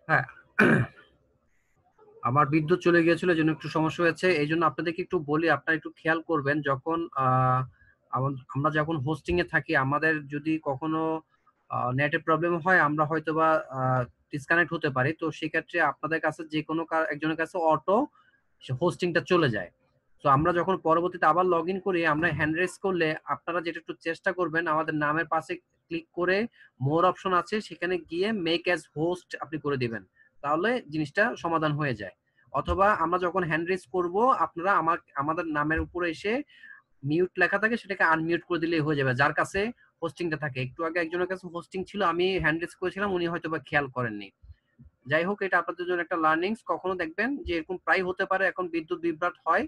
হ্যাঁ, আমার বিদ্যুৎ চলে গিয়েছিল, এজন্য একটু সমস্যা হয়েছে। এইজন্য আপনাদেরকে একটু বলি, আপনারা একটু খেয়াল করবেন যখন আমরা যখন হোস্টিং এ থাকি, আমাদের যদি কখনো নেটের প্রবলেম হয়, আমরা হয়তোবা ডিসকানেক্ট হতে পারি। তো সেক্ষেত্রে আপনাদের কাছে যে কোনো একজনের কাছে অটো হোস্টিংটা চলে যায়। তো আমরা যখন পরবর্তীতে আবার লগ ইন করি, আমরা হ্যান্ড রেজ করলে আপনারা যেটা একটু চেষ্টা করবেন, আমাদের নামের পাশে ক্লিক করে মোর অপশন আছে, সেখানে গিয়ে মেক অ্যাজ হোস্ট আপনি করে দিবেন। তাহলে জিনিসটা সমাধান হয়ে যায়। অথবা আমরা যখন হ্যান্ড রেজ করব, আপনারা আমাদের নামের উপরে এসে মিউট লেখা থাকে, সেটাকে আনমিউট করে দিলেই হয়ে যাবে, যার কাছে হোস্টিংটা থাকে। একটু আগে একজনের কাছে হোস্টিং ছিল, আমি হ্যান্ড রেজ করেছিলাম, উনি হয়তো বা খেয়াল করেননি। যাই হোক, এটা আপনাদের জন্য একটা লার্নিংস। কখনো দেখবেন যে এরকম প্রায় হতে পারে, এখন বিদ্যুৎ বিভ্রাট হয়,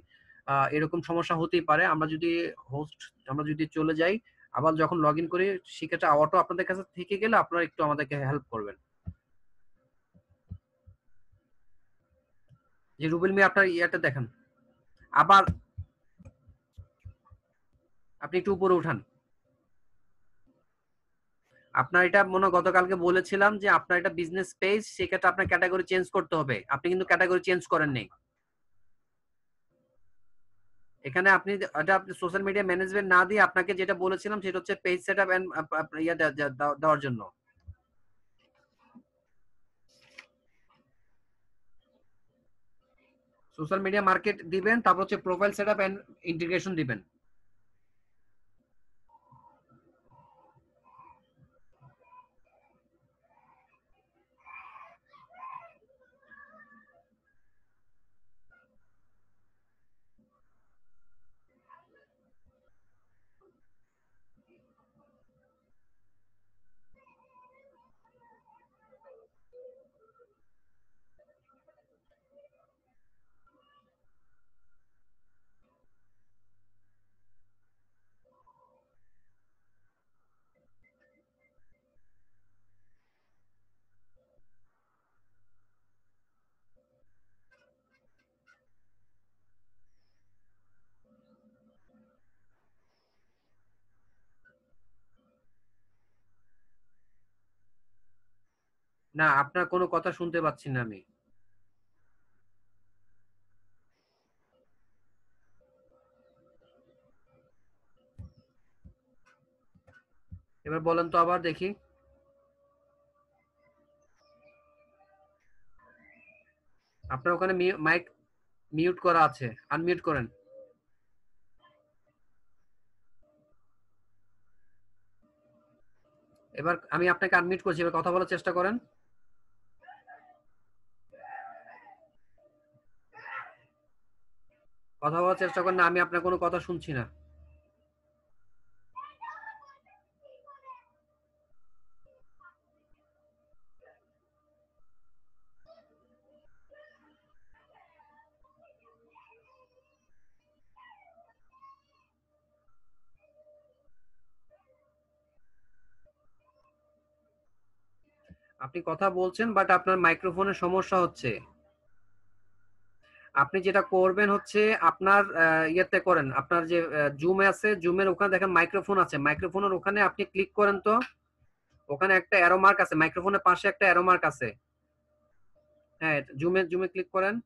এরকম সমস্যা হতেই পারে। আমরা যদি চলে যাই, আবার যখন লগ ইন করি, সেক্ষেত্রে অটো আপনাদের কাছে থেকে গেলে আপনারা একটু আমাদেরকে হেল্প করবেন। যে রুবেল মিয়া, আপনার ইয়াটা দেখান। আবার আপনি একটু উপরে উঠান। আপনার এটা মনে হয় গতকালকে বলেছিলাম যে আপনার এটা বিজনেস পেজ, সেক্ষেত্রে আপনার ক্যাটাগরি চেঞ্জ করতে হবে। আপনি কিন্তু ক্যাটাগরি চেঞ্জ করেননি। এখানে আপনি এটা আপনি সোশ্যাল মিডিয়া ম্যানেজমেন্ট না দিয়ে আপনাকে যেটা বলেছিলাম সেটা হচ্ছে পেজ সেট আপ এন্ড ইয়া দেওয়ার জন্য। সোশ্যাল মিডিয়া মার্কেট দিবেন, তারপর হচ্ছে profile set up and integration দিবেন। না, আপনার কোনো কথা শুনতে পাচ্ছি না আমি। এবার বলেন তো আবার দেখি। আপনার ওখানে মাইক মিউট করা আছে, আনমিউট করেন। এবার আমি আপনাকে আনমিউট করছি, এবার কথা বলার চেষ্টা করেন। কথা বলার চেষ্টা করেন না, আমি আপনার কোনো কথা শুনছি না। আপনি কথা বলছেন, বাট আপনার মাইক্রোফোনের সমস্যা হচ্ছে। আপনি যেটা করবেন হচ্ছে, আপনার ইয়েতে করেন, আপনার যে জুমে আছে, জুমের ওখানে দেখেন মাইক্রোফোন আছে, মাইক্রোফোনের ওখানে আপনি ক্লিক করেন তো। ওখানে একটা অ্যারো মার্ক আছে, মাইক্রোফোনের পাশে একটা অ্যারো মার্ক আছে। হ্যাঁ, জুমে জুমে ক্লিক করেন।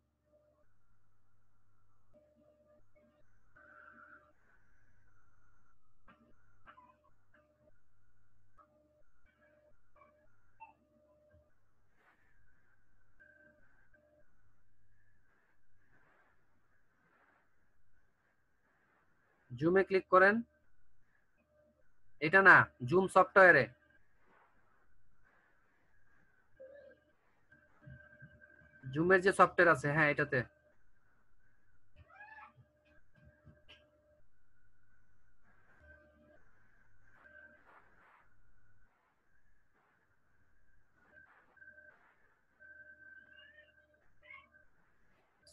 জুমে ক্লিক করেন। এটা না, জুম সফটওয়্যারে। জুমের যে সফটওয়্যার আছে, হ্যাঁ এটাতে।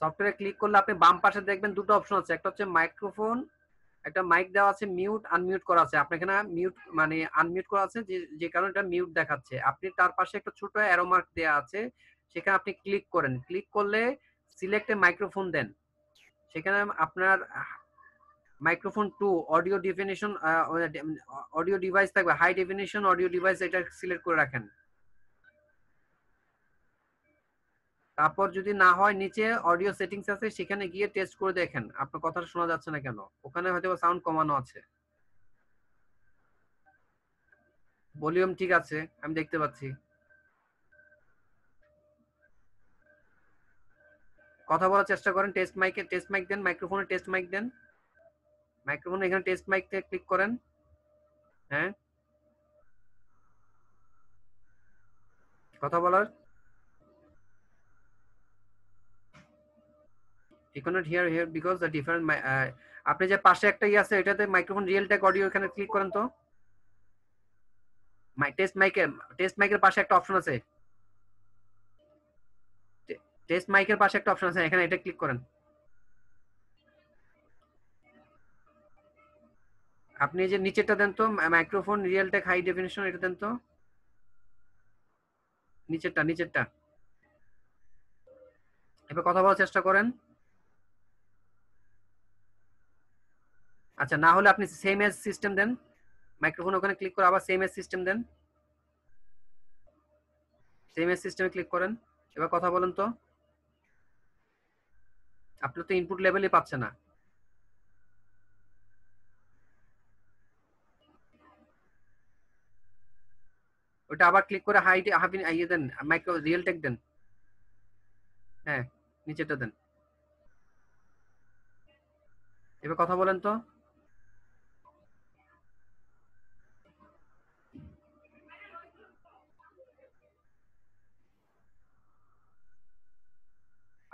সফটওয়্যারে ক্লিক করলে আপনি বাম পাশে দেখবেন দুটো অপশন আছে, একটা হচ্ছে মাইক্রোফোন, একটা মাইক দেওয়া আছে, মিউট আনমিউট করা আছে। আপনার এখানে মিউট মানে আনমিউট করা আছে, যে যে কারণে এটা মিউট দেখাচ্ছে। আপনি তার পাশে একটা ছোট অ্যারো মার্ক দেওয়া আছে, সেখানে আপনি ক্লিক করেন। ক্লিক করলে সিলেক্ট এ মাইক্রোফোন দেন। সেখানে আপনার microphone two audio definition, audio device থাকবে, হাই ডেফিনিশন অডিও ডিভাইস, এটা সিলেক্ট করে রাখেন। তারপর যদি না হয় নিচে অডিও সেটিংস আছে, সেখানে গিয়ে টেস্ট করে দেখেন আপনার কথাটা শোনা যাচ্ছে না কেন। ওখানে হয়তো সাউন্ড কমানো আছে। ভলিউম ঠিক আছে, আমি দেখতে পাচ্ছি। কথা বলার চেষ্টা করেন, টেস্ট মাইক দেন, মাইক্রোফোনে টেস্ট মাইক দেন। মাইক্রোফোনে এখানে টেস্ট মাইক ক্লিক করেন। হ্যাঁ, কথা বলার। You cannot hear here because the different আপনি যে পাশে একটা আছে এটাতে মাইক্রোফোন রিয়েল টেক অডিও, এখানে ক্লিক করেন তো। টেস্ট মাইকের পাশে একটা অপশন আছে। টেস্ট মাইকের পাশে একটা অপশন আছে, এখানে এটা ক্লিক করেন। আপনি যে নিচেরটা দেন তো, microphone Realtek high definition, এটা দেন তো। নিচেরটা। এবার কথা বলার চেষ্টা করেন। আচ্ছা, না হলে আপনি সেম এজ সিস্টেম দেন। মাইক্রোফোন ওখানে ক্লিক করে আবার সেম এজ সিস্টেম দেন। সেম এজ সিস্টেমে ক্লিক করেন। এবার কথা বলেন তো। আপনি তো ইনপুট লেভেলই পাচ্ছে না। ওটা আবার ক্লিক করে ইয়ে দেন, মাইক্রো রিয়েল টেক দেন। হ্যাঁ, নিচেরটা দেন। এবার কথা বলেন তো।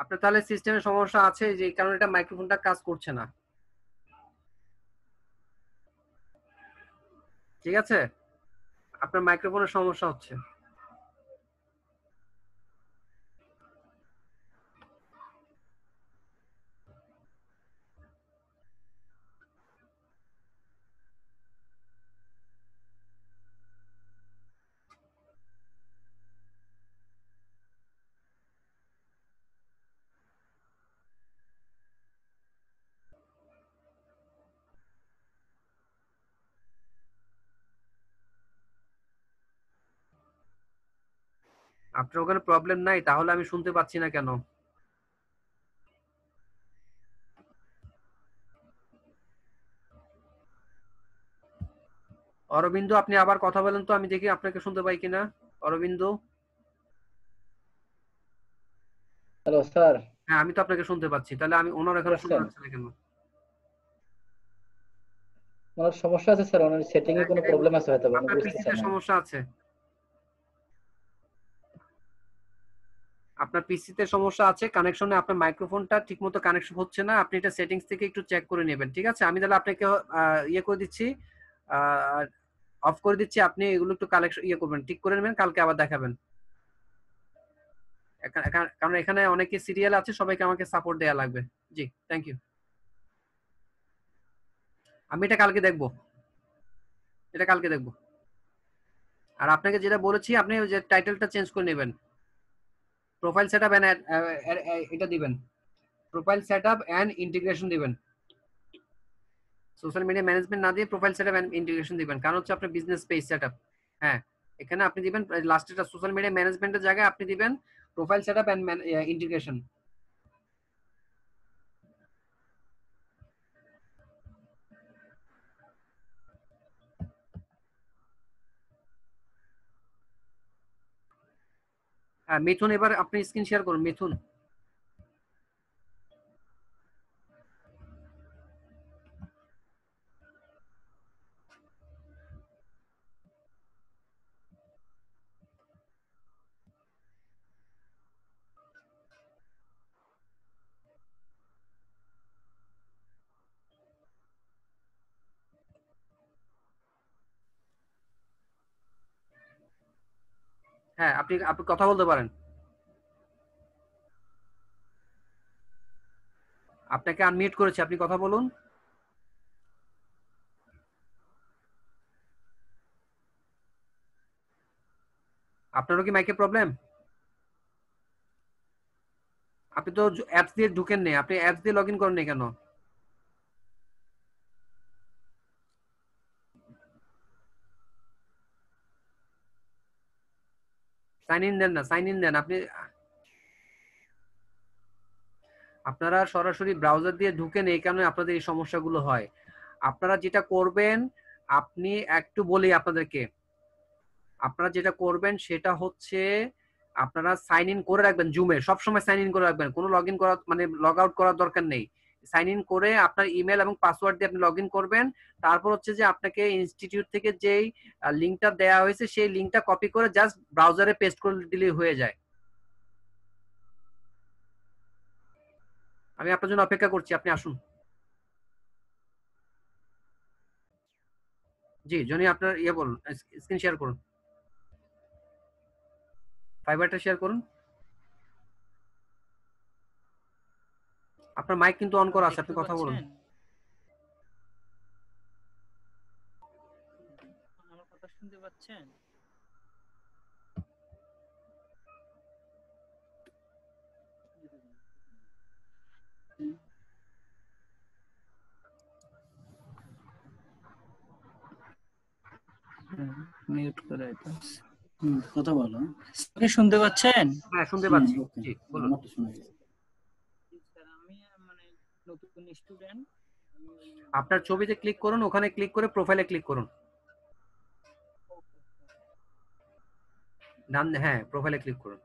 আপনার তাহলে সিস্টেমের সমস্যা আছে, যে কারণে এটা মাইক্রোফোনটা কাজ করছে না। ঠিক আছে, আপনার মাইক্রোফোনের সমস্যা হচ্ছে। আপনার ওখানে প্রবলেম নাই, তাহলে আমি শুনতে পাচ্ছি না কেন? অরবিন্দু, আপনি আবার কথা বলেন তো, আমি দেখি আপনাকে শুনতে পাই কিনা। অরবিন্দু। Hello sir. হ্যাঁ, আমি তো আপনাকে শুনতে পাচ্ছি, তাহলে আমি ওনার এখানে শোনা পাচ্ছেন? যাচ্ছে না কেন? ওনার সমস্যা আছে স্যার, ওনার সেটিং এ কোনো এটাই প্রবলেম বুঝছি। আছে হয়তো, উনি আপনার বুঝতেছেন পিসিতে না। সমস্যা আছে। আপনার পিসিতে সমস্যা আছে কানেকশনে, আপনার মাইক্রোফোনটা ঠিকমতো কানেকশন হচ্ছে না। আপনি এটা সেটিংস থেকে একটু চেক করে নেবেন, ঠিক আছে? আমি তাহলে আপনাকে ইয়ে করে দিচ্ছি, অফ করে দিচ্ছি। আপনি এগুলো একটু কালেকশন ইয়ে করবেন, ঠিক করে নেবেন, কালকে আবার দেখাবেন। কারণ এখানে অনেকে সিরিয়াল আছে, সবাইকে আমাকে সাপোর্ট দেওয়া লাগবে। জি, থ্যাংক ইউ। আমি এটা কালকে দেখবো। আর আপনাকে যেটা বলেছি, আপনি ওই যে টাইটেলটা চেঞ্জ করে নেবেন। প্রোফাইল সেটআপ এন্ড এটা দিবেন। প্রোফাইল সেটআপ এন্ড ইন্টিগ্রেশন দিবেন। সোশ্যাল মিডিয়া ম্যানেজমেন্ট না দিয়ে প্রোফাইল সেটআপ এন্ড ইন্টিগ্রেশন দিবেন, কারণ হচ্ছে আপনার বিজনেস পেজ সেটআপ। হ্যাঁ, এখানে আপনি দিবেন লাস্টেটা সোশ্যাল মিডিয়া ম্যানেজমেন্টের জায়গায় আপনি দিবেন প্রোফাইল সেটআপ এন্ড ইন্টিগ্রেশন। হ্যাঁ, মিথুন, এবার আপনি স্ক্রিন শেয়ার করুন, মিথুন। হ্যাঁ, আপনি আপনি কথা বলতে পারেন। আপনাকে আনমিউট করেছি, আপনি কথা বলুন। আপনারও কি মাইকে প্রবলেম? আপনি তো অ্যাপস দিয়ে ঢুকেন নেই, আপনি অ্যাপস দিয়ে লগ ইন করেন নি কেন? সাইন ইন দেন না, সাইন ইন দেন আপনি। আপনারা সরাসরি ব্রাউজার দিয়ে ঢুকেন, এই কারণে আপনাদের এই সমস্যাগুলো হয়। আপনারা যেটা করবেন, আপনি একটু বলি আপনাদেরকে, আপনারা যেটা করবেন সেটা হচ্ছে আপনারা সাইন ইন করে রাখবেন জুমে, সবসময় সাইন ইন করে রাখবেন, কোনো লগ ইন করা মানে লগ আউট করার দরকার নেই। সাইন ইন করে আপনার ইমেল এবং পাসওয়ার্ড দিয়ে আপনি লগ ইন করবেন। তারপর হচ্ছে যে আপনাকে ইনস্টিটিউট থেকে যেই লিঙ্কটা দেওয়া হয়েছে সেই লিঙ্কটা কপি করে জাস্ট ব্রাউজারে পেস্ট করে দিলে হয়ে যায়। আমি আপনার জন্য অপেক্ষা করছি, আপনি আসুন। জি জনি, আপনার ইয়ে বলুন, স্ক্রিন শেয়ার করুন, ফাইবারটা শেয়ার করুন। আপনার মাইক কিন্তু অন করা আছে, আপনি দেখতে কথা বলুন। পাচ্ছেন? আমার কথা শুনতে পাচ্ছেন? মিউট করে দিচ্ছি। কথা বলো। আপনি শুনতে পাচ্ছেন? হ্যাঁ শুনতে পাচ্ছি, ওকে, জি বলুন। আমার তো শোনা গেছে। স্যার আমি মানে নতুন স্টুডেন্ট। আপনার ছবিতে ক্লিক করুন, ওখানে ক্লিক করে প্রোফাইলে ক্লিক করুন। ডান, হ্যাঁ প্রোফাইলে ক্লিক করুন।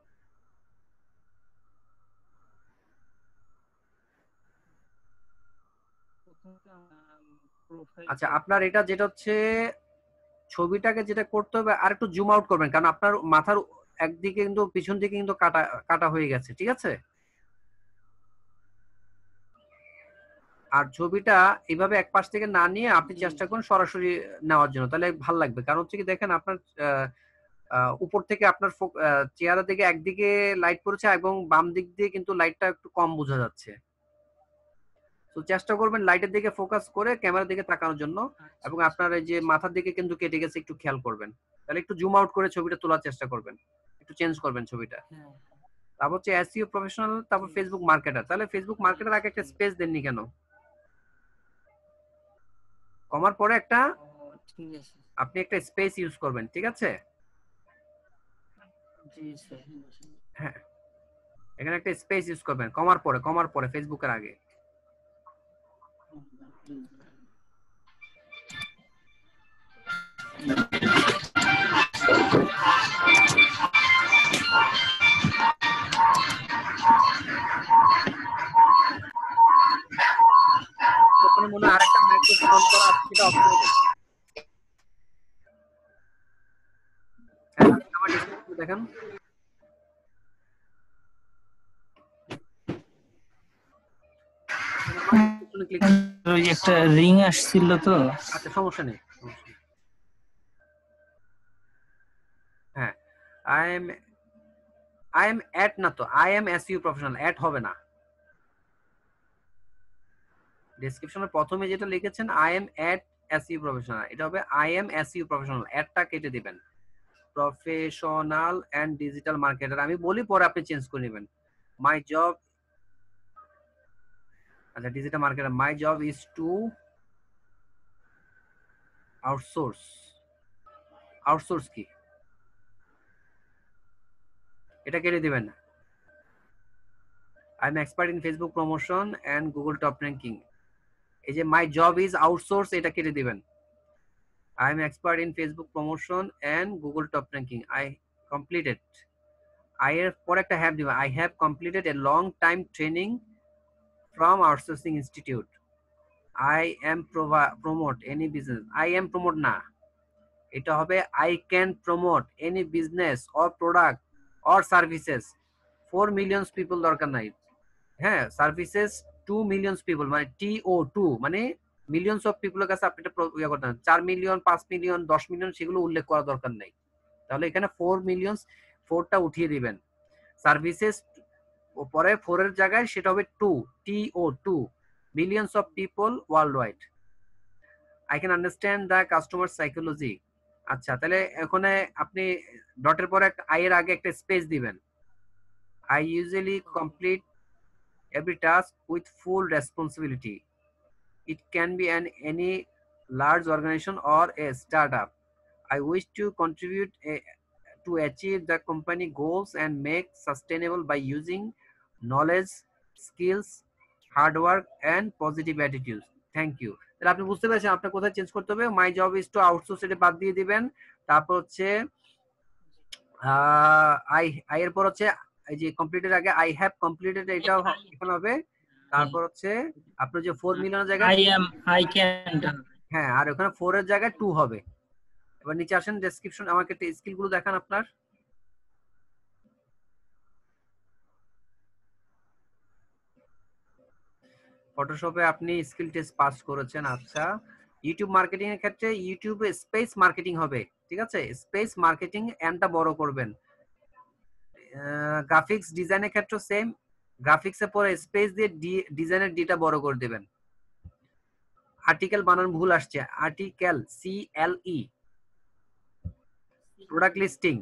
আচ্ছা, আপনার এটা যেটা হচ্ছে ছবিটাকে যেটা করতে হবে আর একটু জুম আউট করবেন, কারণ আপনার মাথার একদিকে কিন্তু পিছন দিকে কিন্তু কাটা কাটা হয়ে গেছে, ঠিক আছে? আর ছবিটা এইভাবে এক পাশ থেকে না নিয়ে আপনি চেষ্টা করুন সরাসরি নেওয়ার জন্য, তাহলে ভালো লাগবে। কারণ হচ্ছে কি দেখেন, আপনার উপর থেকে আপনার চেহারা দিকে একদিকে লাইট পড়েছে এবং বাম দিক দিয়ে কিন্তু লাইটটা একটু কম বোঝা যাচ্ছে। তো চেষ্টা করবেন লাইটের দিকে ফোকাস করে ক্যামেরার দিকে তাকানোর জন্য, এবং আপনার এই যে মাথার দিকে কিন্তু কেটে গেছে একটু খেয়াল করবেন। তাহলে একটু জুম আউট করে ছবিটা তোলার চেষ্টা করবেন, একটু চেঞ্জ করবেন ছবিটা। তারপর হচ্ছে এসইও প্রফেশনাল, তারপর ফেসবুক মার্কেটার। তাহলে ফেসবুক মার্কেটার আগে একটা স্পেস দেননি কেন? কমার পরে একটা ঠিক আছে। আপনি একটা স্পেস ইউজ করবেন, ঠিক আছে? জি স্যার। হ্যাঁ, এখানে একটা স্পেস ইউজ করবেন কমার পরে ফেসবুকের আগে। ওখানে মনে হয় আরেকটা মাইক্রোফোন অন করা আছে, সেটা অফ করে দিন। হ্যাঁ, আমার ডিসপ্লে দেখেন। ওই একটা রিং আসছিল তো। আচ্ছা সমস্যা নেই, হ্যাঁ। আই এম এট না তো, আই এম এসইউ প্রফেশনাল, এট হবে না। ডেসক্রিপশনের প্রথমে যেটা লিখেছেন I am at SU professional, এটা হবে আই এম এসইউ প্রফেশনাল, এটটা কেটে দিবেন। প্রফেশনাল এন্ড ডিজিটাল মার্কেটার আমি বলি, পরে আপনি চেঞ্জ করে নেবেন। মাই জব, আচ্ছা digital marketer, my job is to outsource. Outsource কি, এটা কেটে দিবেন না। I am expert in Facebook promotion and Google top ranking, এই যে মাই জব ইজ আউটসোর্স এটা কেটে দিবেন। I am expert in Facebook promotion and Google top ranking, I completed. I এর পরে একটা হ্যাভ দিবেন, I have completed a long time training from outsourcing institute. I am promote any business, I am promote না, এটা হবে I can promote any business or product or services 4 million people দরকার নাই। হ্যাঁ, সার্ভিসেস 2 মিলিয়ন পিপল, মানে TO2, মানে millions of পিপলের কাছে আপনি এটা ইয়ে করতে 4 মিলিয়ন 5 মিলিয়ন 10 মিলিয়ন সেগুলো উল্লেখ করা দরকার নাই। তাহলে এখানে 4 মিলিয়ন, 4টা উঠিয়ে দিবেন। সার্ভিসেস পরে 4 এর জায়গায় সেটা হবে 2, TO2, millions of people world wide. I can understand the customer psychology. আচ্ছা, তাহলে এখানে আপনি ডটের পরে একটা আই এর আগে একটা স্পেস দিবেন। I usually complete every task with full responsibility. It can be any large organization or a startup. I wish to contribute to achieve the company goals and make sustainable by using knowledge, skills, hard work and positive attitude. Thank you. তাহলে আপনি বুঝতে পেরেছেন আপনার কোথায় change করতে হবে। My job is to outsource এটা বাদ দিয়ে দিবেন। তারপর হচ্ছে আই আই এর পর হচ্ছে এই যে কমপ্লিটের আগে আই হ্যাভ কমপ্লিটেড এটা এখানে হবে। তারপর হচ্ছে আপনার যে 4 মিলিয়নের জায়গায় আই ক্যান। হ্যাঁ, আর ওখানে 4 এর জায়গায় 2 হবে। এবার নিচে আসেন, ডেসক্রিপশন আমাকে স্কিল গুলো দেখান আপনার। ফটোশপে আপনি স্কিল টেস্ট পাস করেছেন, আচ্ছা। ইউটিউব মার্কেটিং এর ক্ষেত্রে ইউটিউবে স্পেস মার্কেটিং হবে, ঠিক আছে? স্পেস মার্কেটিং এন্ডটা বড় করবেন। গ্রাফিক্স ডিজাইনের ক্ষেত্রে সেম, গ্রাফিক্স এর পরে স্পেস দিয়ে ডিজাইনের ডিটা বড় করে দিবেন। আর্টিকেল বানান ভুল আসছে, আর্টিকেল CLE। প্রোডাক্ট লিস্টিং,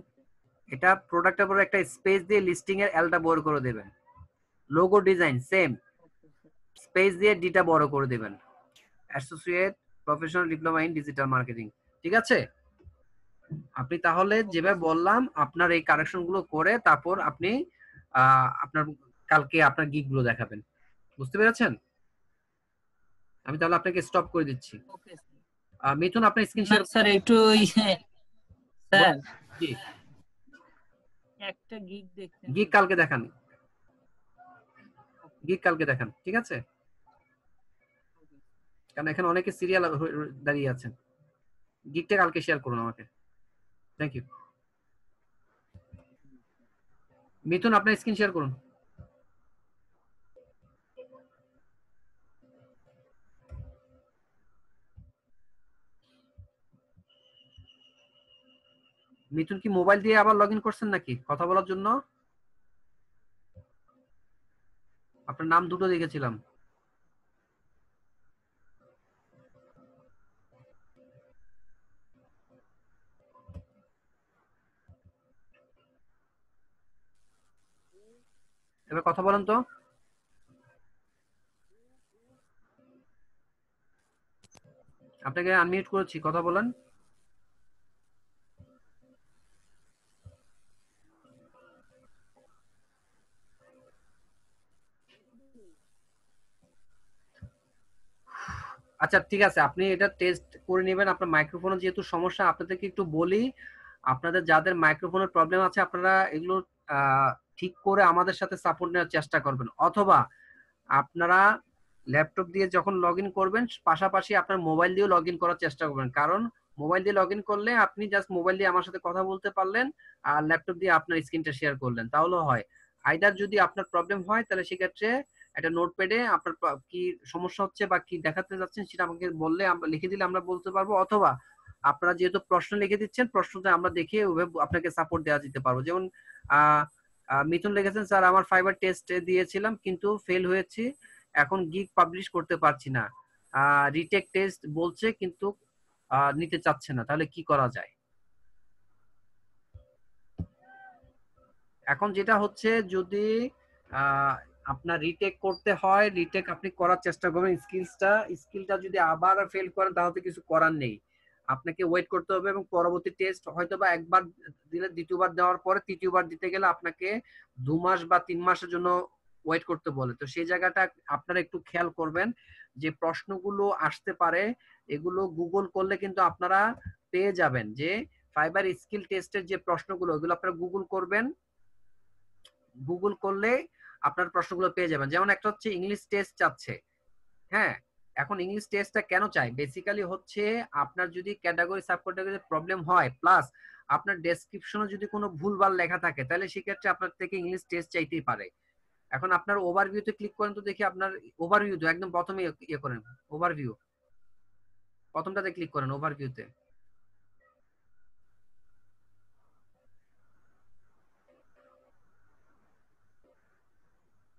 এটা প্রোডাক্টের পরে একটা স্পেস দিয়ে লিস্টিং এর এলটা বড় করে দিবেন। লোগো ডিজাইন সেম, স্পেস দিয়ে ডিটা বড় করে দিবেন। Associate professional diploma in digital marketing, ঠিক আছে? আপনি তাহলে যেভাবে বললাম আপনার এই কারেকশন গুলো করে তারপর আপনি আপনার কালকে আপনার গিগ গুলো দেখাবেন। বুঝতে পেরেছেন? আমি তাহলে আপনাকে স্টপ করে দিচ্ছি। মিথুন আপনার স্ক্রিন শেয়ার। স্যার একটু স্যার জি, একটা গিগ দেখতেন। গিগ কালকে দেখান, গিগ কালকে দেখান, ঠিক আছে? কারণ এখানে অনেকে সিরিয়াল দাঁড়িয়ে আছেন। গিগটা কালকে শেয়ার করুন আমাকে। Thank you. মিথুন আপনার স্ক্রিন শেয়ার করুন। মিথুন কি মোবাইল দিয়ে আবার লগইন করছেন নাকি কথা বলার জন্য? আপনার নাম দুটো দেখেছিলাম। এবার কথা বলেন তো। আপনাকে আনমিউট করেছি, কথা বলেন। আচ্ছা ঠিক আছে, আপনি এটা টেস্ট করে নেবেন। আপনার মাইক্রোফোনের যেহেতু সমস্যা, আপনাদেরকে একটু বলি, আপনাদের যাদের মাইক্রোফোনের প্রবলেম আছে আপনারা এগুলো ঠিক করে আমাদের সাথে সাপোর্ট নেওয়ার চেষ্টা করবেন, অথবা আপনারা ল্যাপটপ দিয়ে যখন লগ ইন করবেন পাশাপাশি আপনার মোবাইল দিয়েও লগ ইন করার চেষ্টা করবেন। কারণ মোবাইল দিয়ে লগ ইন করলে আপনি জাস্ট মোবাইল দিয়ে আমার সাথে কথা বলতে পারলেন আর ল্যাপটপ দিয়ে আপনার স্ক্রিনটা শেয়ার করলেন, তাহলে হয়। আইদার যদি আপনার প্রবলেম হয় তাহলে সেক্ষেত্রে একটা নোটপ্যাডে আপনার কি সমস্যা হচ্ছে বা কি দেখাতে যাচ্ছেন সেটা আমাকে বললে, আমরা লিখে দিলে আমরা বলতে পারবো, অথবা আপনারা যেহেতু প্রশ্ন লিখে দিচ্ছেন প্রশ্নটা আমরা দেখে আপনাকে সাপোর্ট দেওয়া যেতে পারবো। যেমন মিথুন লিখেছেন, স্যার আমার ফাইবার টেস্ট দিয়েছিলাম কিন্তু ফেল হয়েছে, এখন গিগ পাবলিশ করতে পারছি না, রিটেক টেস্ট বলছে কিন্তু নিতে চাচ্ছে না, তাহলে কি করা যায়? এখন যেটা হচ্ছে, যদি আপনার রিটেক করতে হয়, রিটেক আপনি করার চেষ্টা করবেন। স্কিলটা যদি আবার ফেল করেন তাহলে কিছু করার নেই, আপনাকে ওয়েট করতে হবে এবং পরবর্তী টেস্ট হয়তো বা একবার দিলে দ্বিতীয়বার দেওয়ার পরে তৃতীয়বার দিতে গেলে আপনাকে 2 মাস বা 3 মাসের জন্য ওয়েট করতে বলে। তো সেই জায়গাটা আপনারা একটু খেয়াল করবেন যে প্রশ্নগুলো আসতে পারে, এগুলো গুগল করলে কিন্তু আপনারা পেয়ে যাবেন যে ফাইবার স্কিল টেস্টের যে প্রশ্নগুলো ওগুলো আপনারা গুগল করবেন, গুগল করলে আপনার প্রশ্নগুলো পেয়ে যাবেন। যেমন একটা হচ্ছে ইংলিশ টেস্ট চাচ্ছে, হ্যাঁ। এখন ইংলিশ টেস্টটা কেন চাই? বেসিক্যালি হচ্ছে আপনার যদি ক্যাটাগরি সাব ক্যাটাগরি প্রবলেম হয়, প্লাস আপনার ডেসক্রিপশনে যদি কোনো ভুলভাল লেখা থাকে, তাহলে সেক্ষেত্রে আপনার থেকে ইংলিশ টেস্ট চাইতেই পারে। এখন আপনার ওভারভিউতে ক্লিক করেন তো দেখি, আপনার ওভারভিউতে একদম প্রথমে ইয়ে করেন, ওভারভিউ প্রথমটাতে ক্লিক করেন, ওভারভিউতে।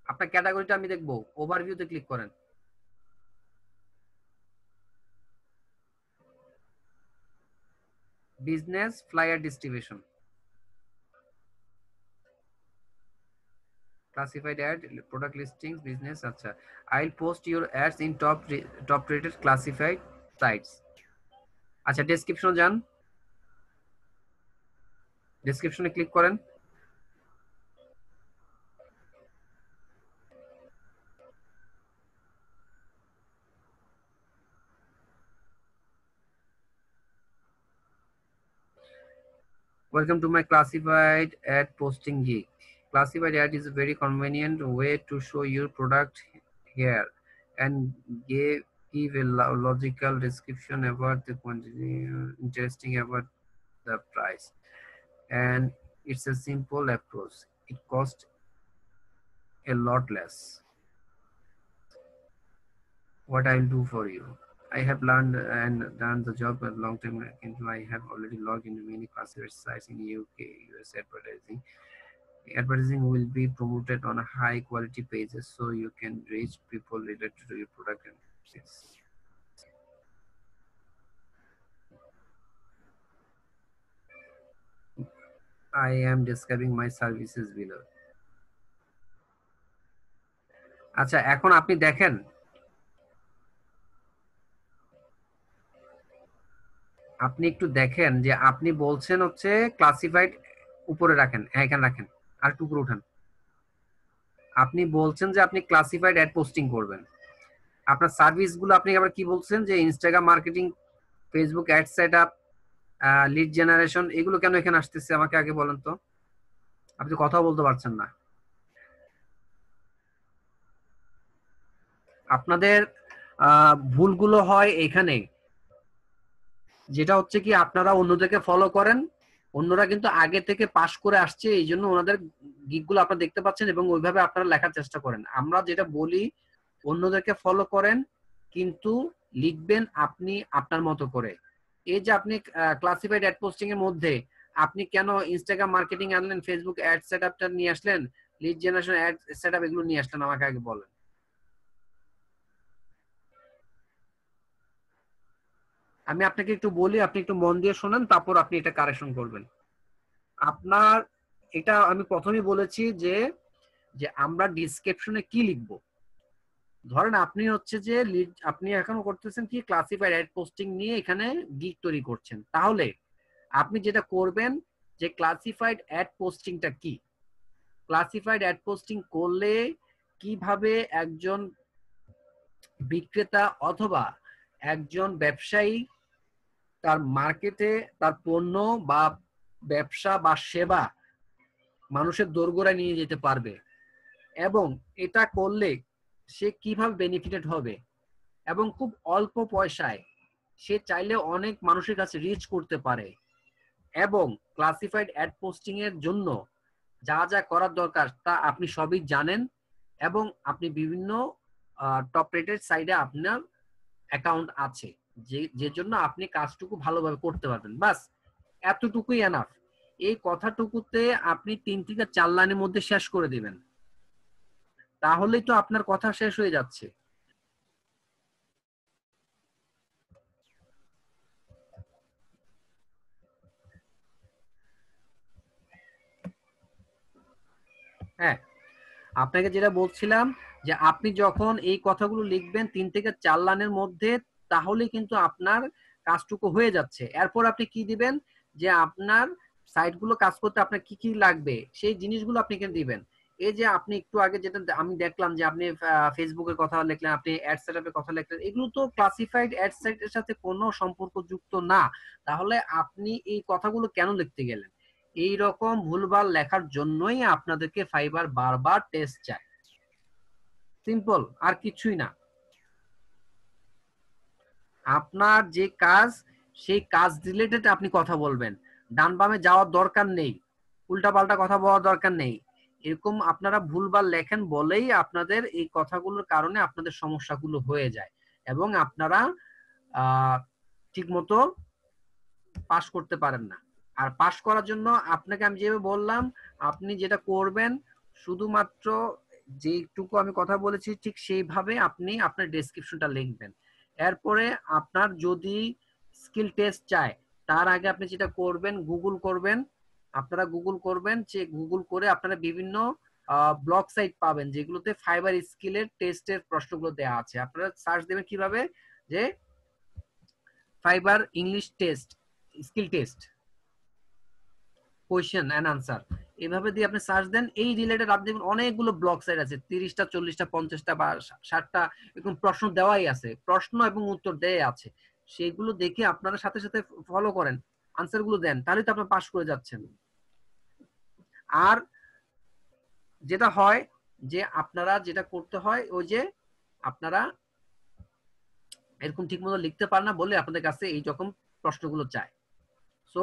আপনার ক্যাটাগরিটা আমি দেখবো, ওভারভিউতে ক্লিক করেন। Business flyer distribution, classified ad, product listings, business, acha, I'll post your ads in top rated classified sites. আচ্ছা ডেসক্রিপশন যান, ডেসক্রিপশনে ক্লিক করেন। Welcome to my classified ad posting gig. Classified ad is a very convenient way to show your product here and give a logical description about the quantity, interesting about the price. And it's a simple approach. It costs a lot less. What I'll do for you. I have learned and done the job a long time ago. I have already logged into many classified sites in UK, US advertising. Advertising will be promoted on a high quality pages so you can reach people related to your product and services. I am describing my services below. আচ্ছা এখন আপনি দেখেন আপনি একটু দেখেন যে আপনি বলছেন হচ্ছে ক্লাসিফাইড উপরে রাখেন, এখানে রাখেন আর একটু উপরে উঠান। আপনি বলছেন যে আপনি ক্লাসিফাইড অ্যাড পোস্টিং করবেন। আপনার সার্ভিসগুলো আপনি আবার কি বলছেন যে Instagram marketing, Facebook ad setup, lead generation, এগুলো কেন এখানে আসতেছে আমাকে আগে বলেন তো। আপনি তো কথাও বলতে পারছেন না। আপনাদের ভুলগুলো হয় এখানে, যেটা হচ্ছে কি আপনারা অন্যদেরকে ফলো করেন, অন্যরা কিন্তু আগে থেকে পাস করে আসছে, এই জন্য ওনাদের গিগগুলো আপনারা দেখতে পাচ্ছেন এবং ওইভাবে আপনারা লেখার চেষ্টা করেন। আমরা যেটা বলি অন্যদেরকে ফলো করেন কিন্তু লিখবেন আপনি আপনার মতো করে। এই যে আপনি ক্লাসিফাইড অ্যাড পোস্টিং এর মধ্যে আপনি কেন ইনস্টাগ্রাম মার্কেটিং আনলেন, ফেসবুক অ্যাড সেটআপটা নিয়ে আসলেন, লিড জেনারেশন অ্যাড সেটআপ এগুলো নিয়ে আসলেন, আমাকে আগে বলেন। আমি আপনাকে একটু বলি, আপনি একটু মন দিয়ে শোনেন, তারপর আপনি এটা কারেকশন করবেন। আপনার এটা আমি প্রথমেই বলেছি যে যে আমরা ডেসক্রিপশনে কি লিখব। ধরেন আপনি হচ্ছে যে আপনি এখন করতেছেন কি ক্লাসিফাইড অ্যাড পোস্টিং নিয়ে এখানে গিগ তৈরি করছেন, তাহলে আপনি যেটা করবেন যে ক্লাসিফাইড অ্যাড পোস্টিংটা কি, ক্লাসিফাইড অ্যাড পোস্টিং করলে কিভাবে একজন বিক্রেতা অথবা একজন ব্যবসায়ী তার মার্কেটে তার পণ্য বা ব্যবসা বা সেবা মানুষের দোরগোড়ায় নিয়ে যেতে পারবে এবং এটা করলে সে কিভাবে বেনিফিটেড হবে এবং খুব অল্প পয়সায় সে চাইলে অনেক মানুষের কাছে রিচ করতে পারে। এবং ক্লাসিফাইড অ্যাড পোস্টিং এর জন্য যা যা করার দরকার তা আপনি সবই জানেন এবং আপনি বিভিন্ন টপ রেটেড সাইটে আপনার অ্যাকাউন্ট আছে, যে জন্য আপনি কাজটুকু ভালোভাবে করতে পারবেন। বাস এতটুকুই এনাফ। এই কথাটুকুতে আপনি 3 থেকে 4 লাইনের মধ্যে শেষ করে দিবেন, তাহলেই তো আপনার কথা শেষ হয়ে যাচ্ছে। হ্যাঁ, আপনাকে যেটা বলছিলাম যে আপনি যখন এই কথাগুলো লিখবেন 3 থেকে 4 লাইনের মধ্যে, তাহলে কিন্তু আপনার কাজটুকু হয়ে যাচ্ছে। এরপর আপনি কি দিবেন যে আপনার সাইটগুলো কাজ করতে আপনার কি কি লাগবে সেই জিনিসগুলো আপনি এখানে দিবেন। এই যে আপনি একটু আগে যেটা আমি দেখলাম যে আপনি ফেসবুকের কথা লিখলেন, আপনি অ্যাড সেটআপের কথা লিখলেন, এগুলো তো ক্লাসিফাইড অ্যাড সাইটের সাথে কোনো সম্পর্কযুক্ত না। তাহলে আপনি এই কথাগুলো কেন লিখতে গেলেন? এই রকম ভুলভাল লেখার জন্যই আপনাদেরকে ফাইবার বারবার টেস্ট চায়। সিম্পল, আর কিছুই না। আপনার যে কাজ সেই কাজ রিলেটেড আপনি কথা বলবেন, ডান বামে যাওয়ার দরকার নেই, উল্টাপাল্টা কথা বলার দরকার নেই। এরকম আপনারা ভুলভাল লেখেন বলেই আপনাদের এই কথাগুলোর কারণে আপনাদের সমস্যাগুলো হয়ে যায় এবং আপনারা ঠিক মতো পাস করতে পারেন না। আর পাস করার জন্য আপনাকে আমি যেভাবে বললাম আপনি যেটা করবেন, শুধুমাত্র যেটুকু আমি কথা বলেছি ঠিক সেইভাবে আপনি আপনার ডেসক্রিপশনটা লিখবেন। এরপরে আপনার যদি স্কিল টেস্ট চায় তার আগে আপনি যেটা করবেন গুগল করবেন, আপনারা গুগল করবেন, যে গুগল করে আপনারা বিভিন্ন ব্লগ সাইট পাবেন যেগুলোতে ফাইবার স্কিলের টেস্টের প্রশ্নগুলো দেওয়া আছে। আপনারা সার্চ দেবেন কিভাবে যে Fiverr English test, skill test, question and answer, এভাবে দিয়ে আপনি সার্চ দেন, এই রিলেটেড আপনি দেখবেন অনেকগুলো ব্লগ সাইট আছে, 30টা 40টা 50টা বা 60টা এরকম প্রশ্ন দেওয়াই আছে, প্রশ্ন এবং উত্তর দেয়া আছে। সেগুলো দেখে আপনারা সাথে সাথে ফলো করেন, আনসার গুলো দেন, তাহলে তো আপনি পাস করে যাচ্ছেন। আর যেটা হয় যে আপনারা যেটা করতে হয়, ওই যে আপনারা এরকম ঠিক মতো লিখতে পারেন না বলে আপনাদের কাছে এই রকম প্রশ্নগুলো চায়। সো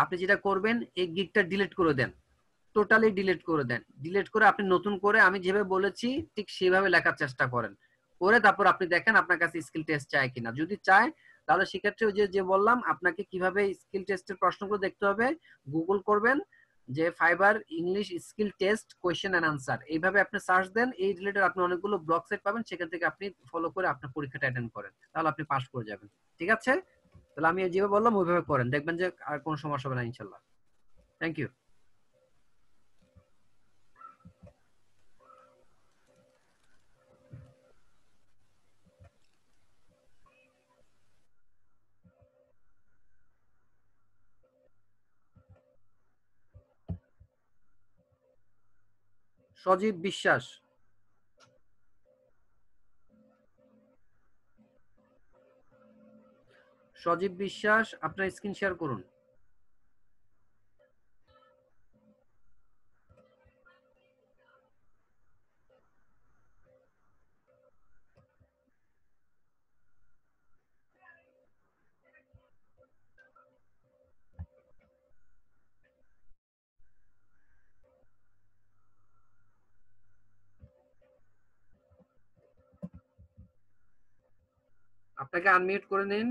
আপনি যেটা করবেন, এই গিগটা ডিলিট করে দেন, টোটালি ডিলিট করে দেন। ডিলিট করে আপনি নতুন করে আমি যেভাবে বলেছি ঠিক সেভাবে লেখার চেষ্টা করেন, করে তারপর আপনি দেখেন আপনার কাছে স্কিল টেস্ট চায় কিনা। যদি চায় তাহলে সেক্ষেত্রে ওই যে বললাম আপনাকে কিভাবে স্কিল টেস্টের প্রশ্নগুলো দেখতে হবে, গুগল করবেন যে Fiverr English skill test question and answer, এইভাবে আপনি সার্চ দেন, এই রিলেটেড আপনি অনেকগুলো ব্লগ সাইট পাবেন, সেখান থেকে আপনি ফলো করে আপনার পরীক্ষাটা অ্যাটেন্ড করেন, তাহলে আপনি পাস করে যাবেন। ঠিক আছে, তাহলে আমি যেভাবে বললাম ওইভাবে করেন, দেখবেন যে আর কোনো সমস্যা হবে না ইনশাল্লাহ। Thank you. সজীব বিশ্বাস, সজীব বিশ্বাস আপনার স্ক্রিন শেয়ার করুন। আপনাকে আনমিউট করে নিন।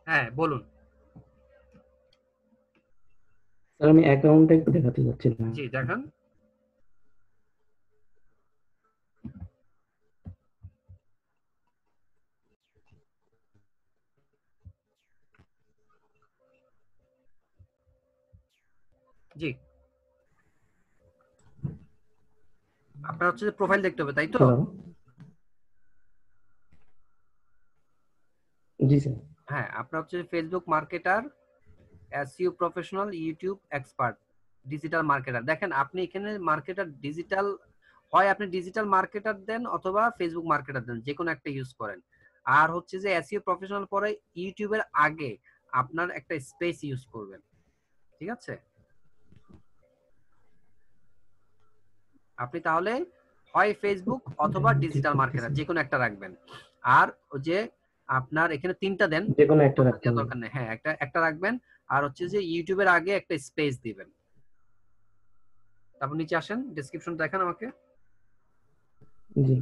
হ্যাঁ বলুন। স্যার আমি অ্যাকাউন্টটা একটু দেখাতে চাচ্ছিলাম। জি দেখান। জি, আপনার হচ্ছে প্রোফাইল দেখতে হবে তাই তো? হ্যালো, জি স্যার। হ্যাঁ, আপনার হচ্ছে Facebook marketer, SEO professional, YouTube expert, digital marketer. দেখেন আপনি এখানে মার্কেটার ডিজিটাল, হয় আপনি ডিজিটাল মার্কেটার দেন অথবা ফেসবুক মার্কেটার দেন, যে কোনো একটা ইউজ করেন। আর হচ্ছে যে এসইও প্রফেশনাল পরে ইউটিউবের আগে আপনার একটা স্পেস ইউজ করবেন। ঠিক আছে, আপনি তাহলে হয় ফেসবুক অথবা ডিজিটাল মার্কেটার যে কোনো একটা রাখবেন। আর ওই যে আপনার এখানে তিনটা দেন, যে কোনো একটা রাখতে হবে। দরকার নেই, হ্যাঁ একটা একটা রাখবেন। আর হচ্ছে যে ইউটিউবের আগে একটা স্পেস দিবেন। তারপর নিচে আসেন, ডেসক্রিপশন দেখেন আমাকে। G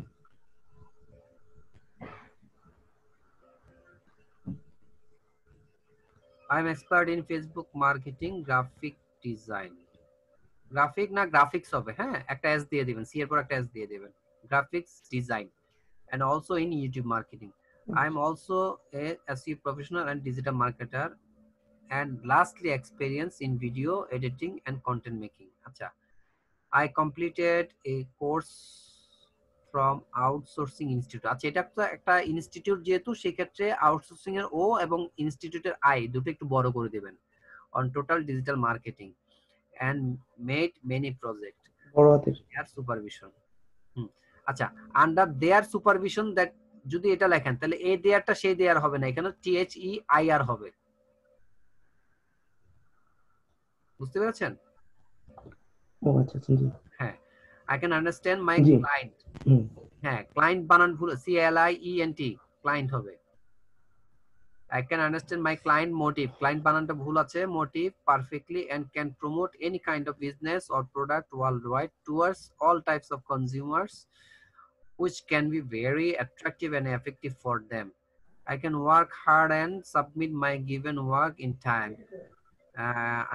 I am expert in Facebook marketing, graphic design, graphic না গ্রাফিক্স হবে, হ্যাঁ একটা এস দিয়ে দিবেন, সি এর পর একটা এস দিয়ে দিবেন, graphics design and also in YouTube marketing. I am also a SEO professional and digital marketer, and lastly experience in video editing and content making. আচ্ছা, I completed a course from outsourcing institute. আচ্ছা, এটা তো একটা institute যেহেতু সেক্ষেত্রে outsourcing এর ও এবং ইনস্টিটিউটের আই দুটো একটু বড় করে দিবেন। On total digital marketing and made many projects বড় হাতের। their supervision. আচ্ছা, আন্ডার দেয়ার সুপারভিশন, দ্যাট যদি এটা লেখেন তাহলে এই দেয়ারটা সেই দেয়ার হবে না, এখানে THEIR হবে। বুঝতে পেরেছেন? ও আচ্ছা আচ্ছা, জি হ্যাঁ, আই ক্যান আন্ডারস্ট্যান্ড মাই জি। ক্লায়েন্ট। হুম, হ্যাঁ, ক্লায়েন্ট বানান ভুল, CLIENT ক্লায়েন্ট হবে। I can understand my client motive, client বানানটা ভুল আছে, motive perfectly and can promote any kind of business or product worldwide towards all types of consumers, which can be very attractive and effective for them. I can work hard and submit my given work in time.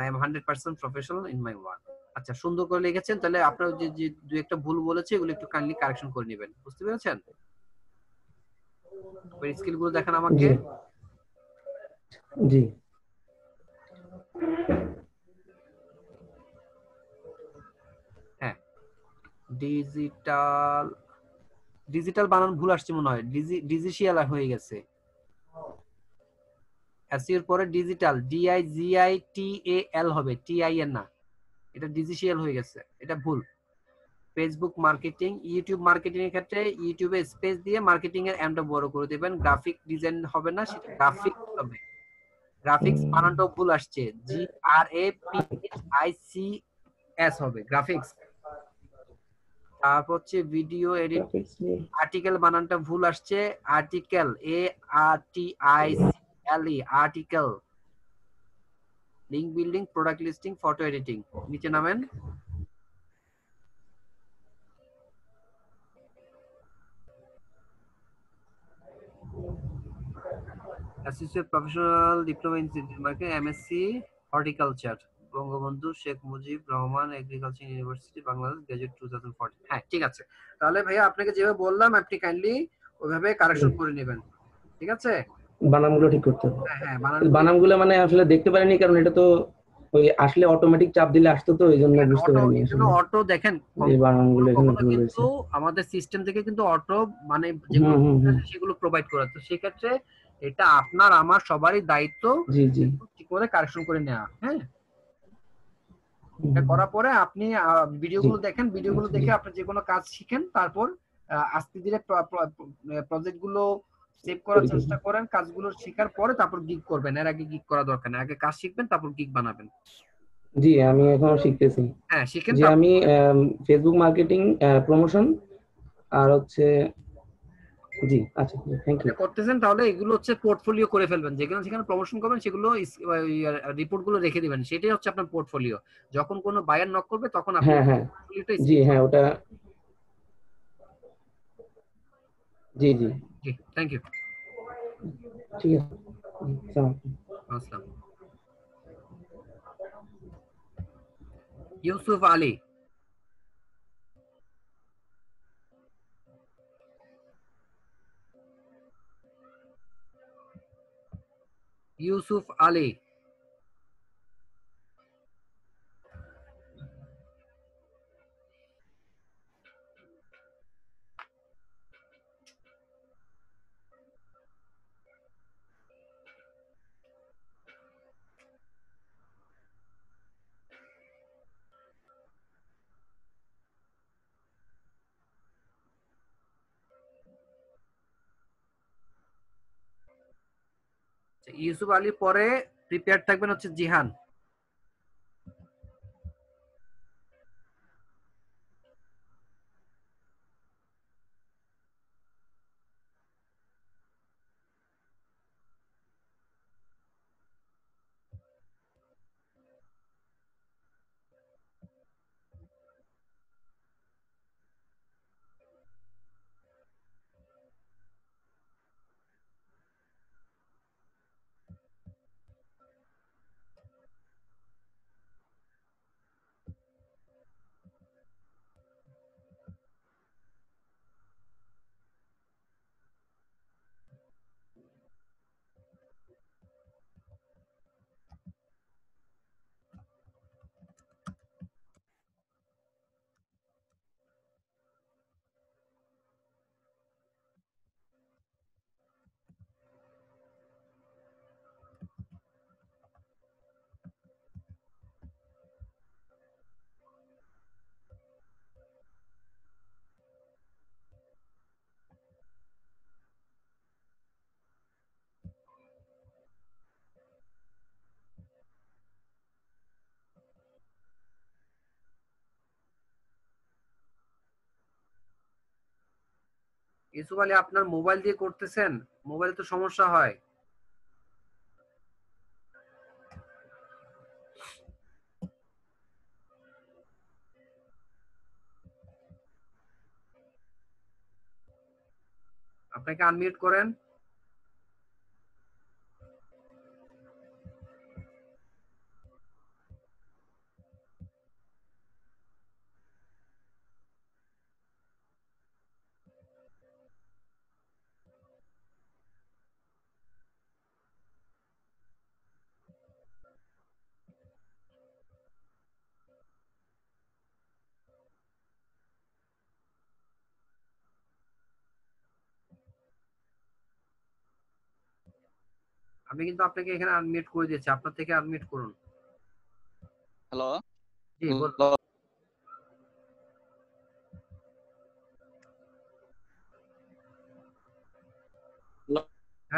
I am 100% professional in my work. আচ্ছা, সুন্দর করে লিখেছেন, তাহলে আপনার যে যে দুই একটা ভুল বলেছে এগুলো একটু কাইন্ডলি কারেকশন করে নেবেন। বুঝতে পেরেছেন? ওই স্কিলগুলো দেখান আমাকে। জি জি হ্যাঁ, ডিজিটাল, ডিজিটাল বানান ভুল আসছে মনে হয়, ডিজিশিয়াল হয়ে গেছে। এসইওর পরে ডিজিটাল, DIGITAL হবে, TIN না, এটা ডিজিশিয়াল হয়ে গেছে, এটা ভুল। ফেসবুক মার্কেটিং, ইউটিউব মার্কেটিং এর ক্ষেত্রে ইউটিউবে স্পেস দিয়ে মার্কেটিং এর এমটা বড় করে দিবেন। গ্রাফিক ডিজাইন হবে না, সেটা গ্রাফিক্স হবে। গ্রাফিক্স বানানটাও ভুল আসছে, GRAPHICS হবে গ্রাফিক্স। তারপর হচ্ছে ভিডিও এডিট, গ্রাফিক্স নিয়ে আর্টিকেল বানানটা ভুল আসছে, article ARTICLE article. Link building, product listing, photo editing, নিচে নামেন। Associate professional diploma in marketing, MSc horticulture, Bangabandhu Sheikh Mujib Rahman agriculture university Bangladesh, graduate 2014। হ্যাঁ ঠিক আছে। তাহলে ভাইয়া আপনাকে যেভাবে বললাম আপনি কাইন্ডলি ওইভাবে কারেকশন করে নেবেন, ঠিক আছে? বানামগুলো ঠিক করতে হবে। হ্যাঁ হ্যাঁ, বানামগুলো মানে আসলে দেখতে পারিনি, কারণ এটা তো ওই আসলে অটোমেটিক চাপ দিলে আসতো, তো এই জন্য বুঝতে পারিনি আসলে অটো দেখেন যে বানামগুলো এখানে ভুল কিন্তু হয়েছে। আমাদের সিস্টেম থেকে কিন্তু অটো মানে যেগুলো সেগুলো প্রোভাইড করা, তো সেক্ষেত্রে এটা আপনার আমার সবারই দায়িত্ব জি জি, ঠিক করে কারেকশন করে নেওয়া। হ্যাঁ, এটা করার পরে আপনি ভিডিওগুলো দেখেন, ভিডিওগুলো দেখে আপনি যে কোনো কাজ শিখেন, তারপর আস্তে ধীরে প্রজেক্টগুলো সেভ করার চেষ্টা করেন, কাজগুলো শেখার পরে তারপর গিগ করবেন। এর আগে গিগ করা দরকার নেই, আগে কাজ শিখবেন তারপর গিগ বানাবেন। জি আমি এখনো শিখতেছি। হ্যাঁ শিখেন। যে আমি ফেসবুক মার্কেটিং প্রমোশন আর হচ্ছে, জি আচ্ছা থ্যাংক ইউ। করতেছেন, তাহলে এগুলো হচ্ছে পোর্টফোলিও করে ফেলবেন, যেখানে যেখানে প্রমোশন করবেন সেগুলো রিপোর্ট গুলো রেখে দিবেন, সেটাই হচ্ছে আপনার পোর্টফোলিও। যখন কোনো বায়ার নক করবে তখন আপনি হ্যাঁ হ্যাঁ, জি হ্যাঁ ওটা, জি জি জি থ্যাংক ইউ। ঠিক আছে। আসসালাম। ইউসুফ আলী। ইউসুফ আলী। ইউসুফ আলী পরে প্রিপেয়ার থাকবেন হচ্ছে জিহান। ইউসুফ আলী আপনার মোবাইল দিয়ে করতেছেন, মোবাইলে তো সমস্যা হয়। আপনাকে আনমিউট করেন। আমি কিন্তু আপনাকে এখানে আনমিউট করে দিয়েছি, আপনার থেকে আনমিউট করুন। হ্যালো, জি বলুন।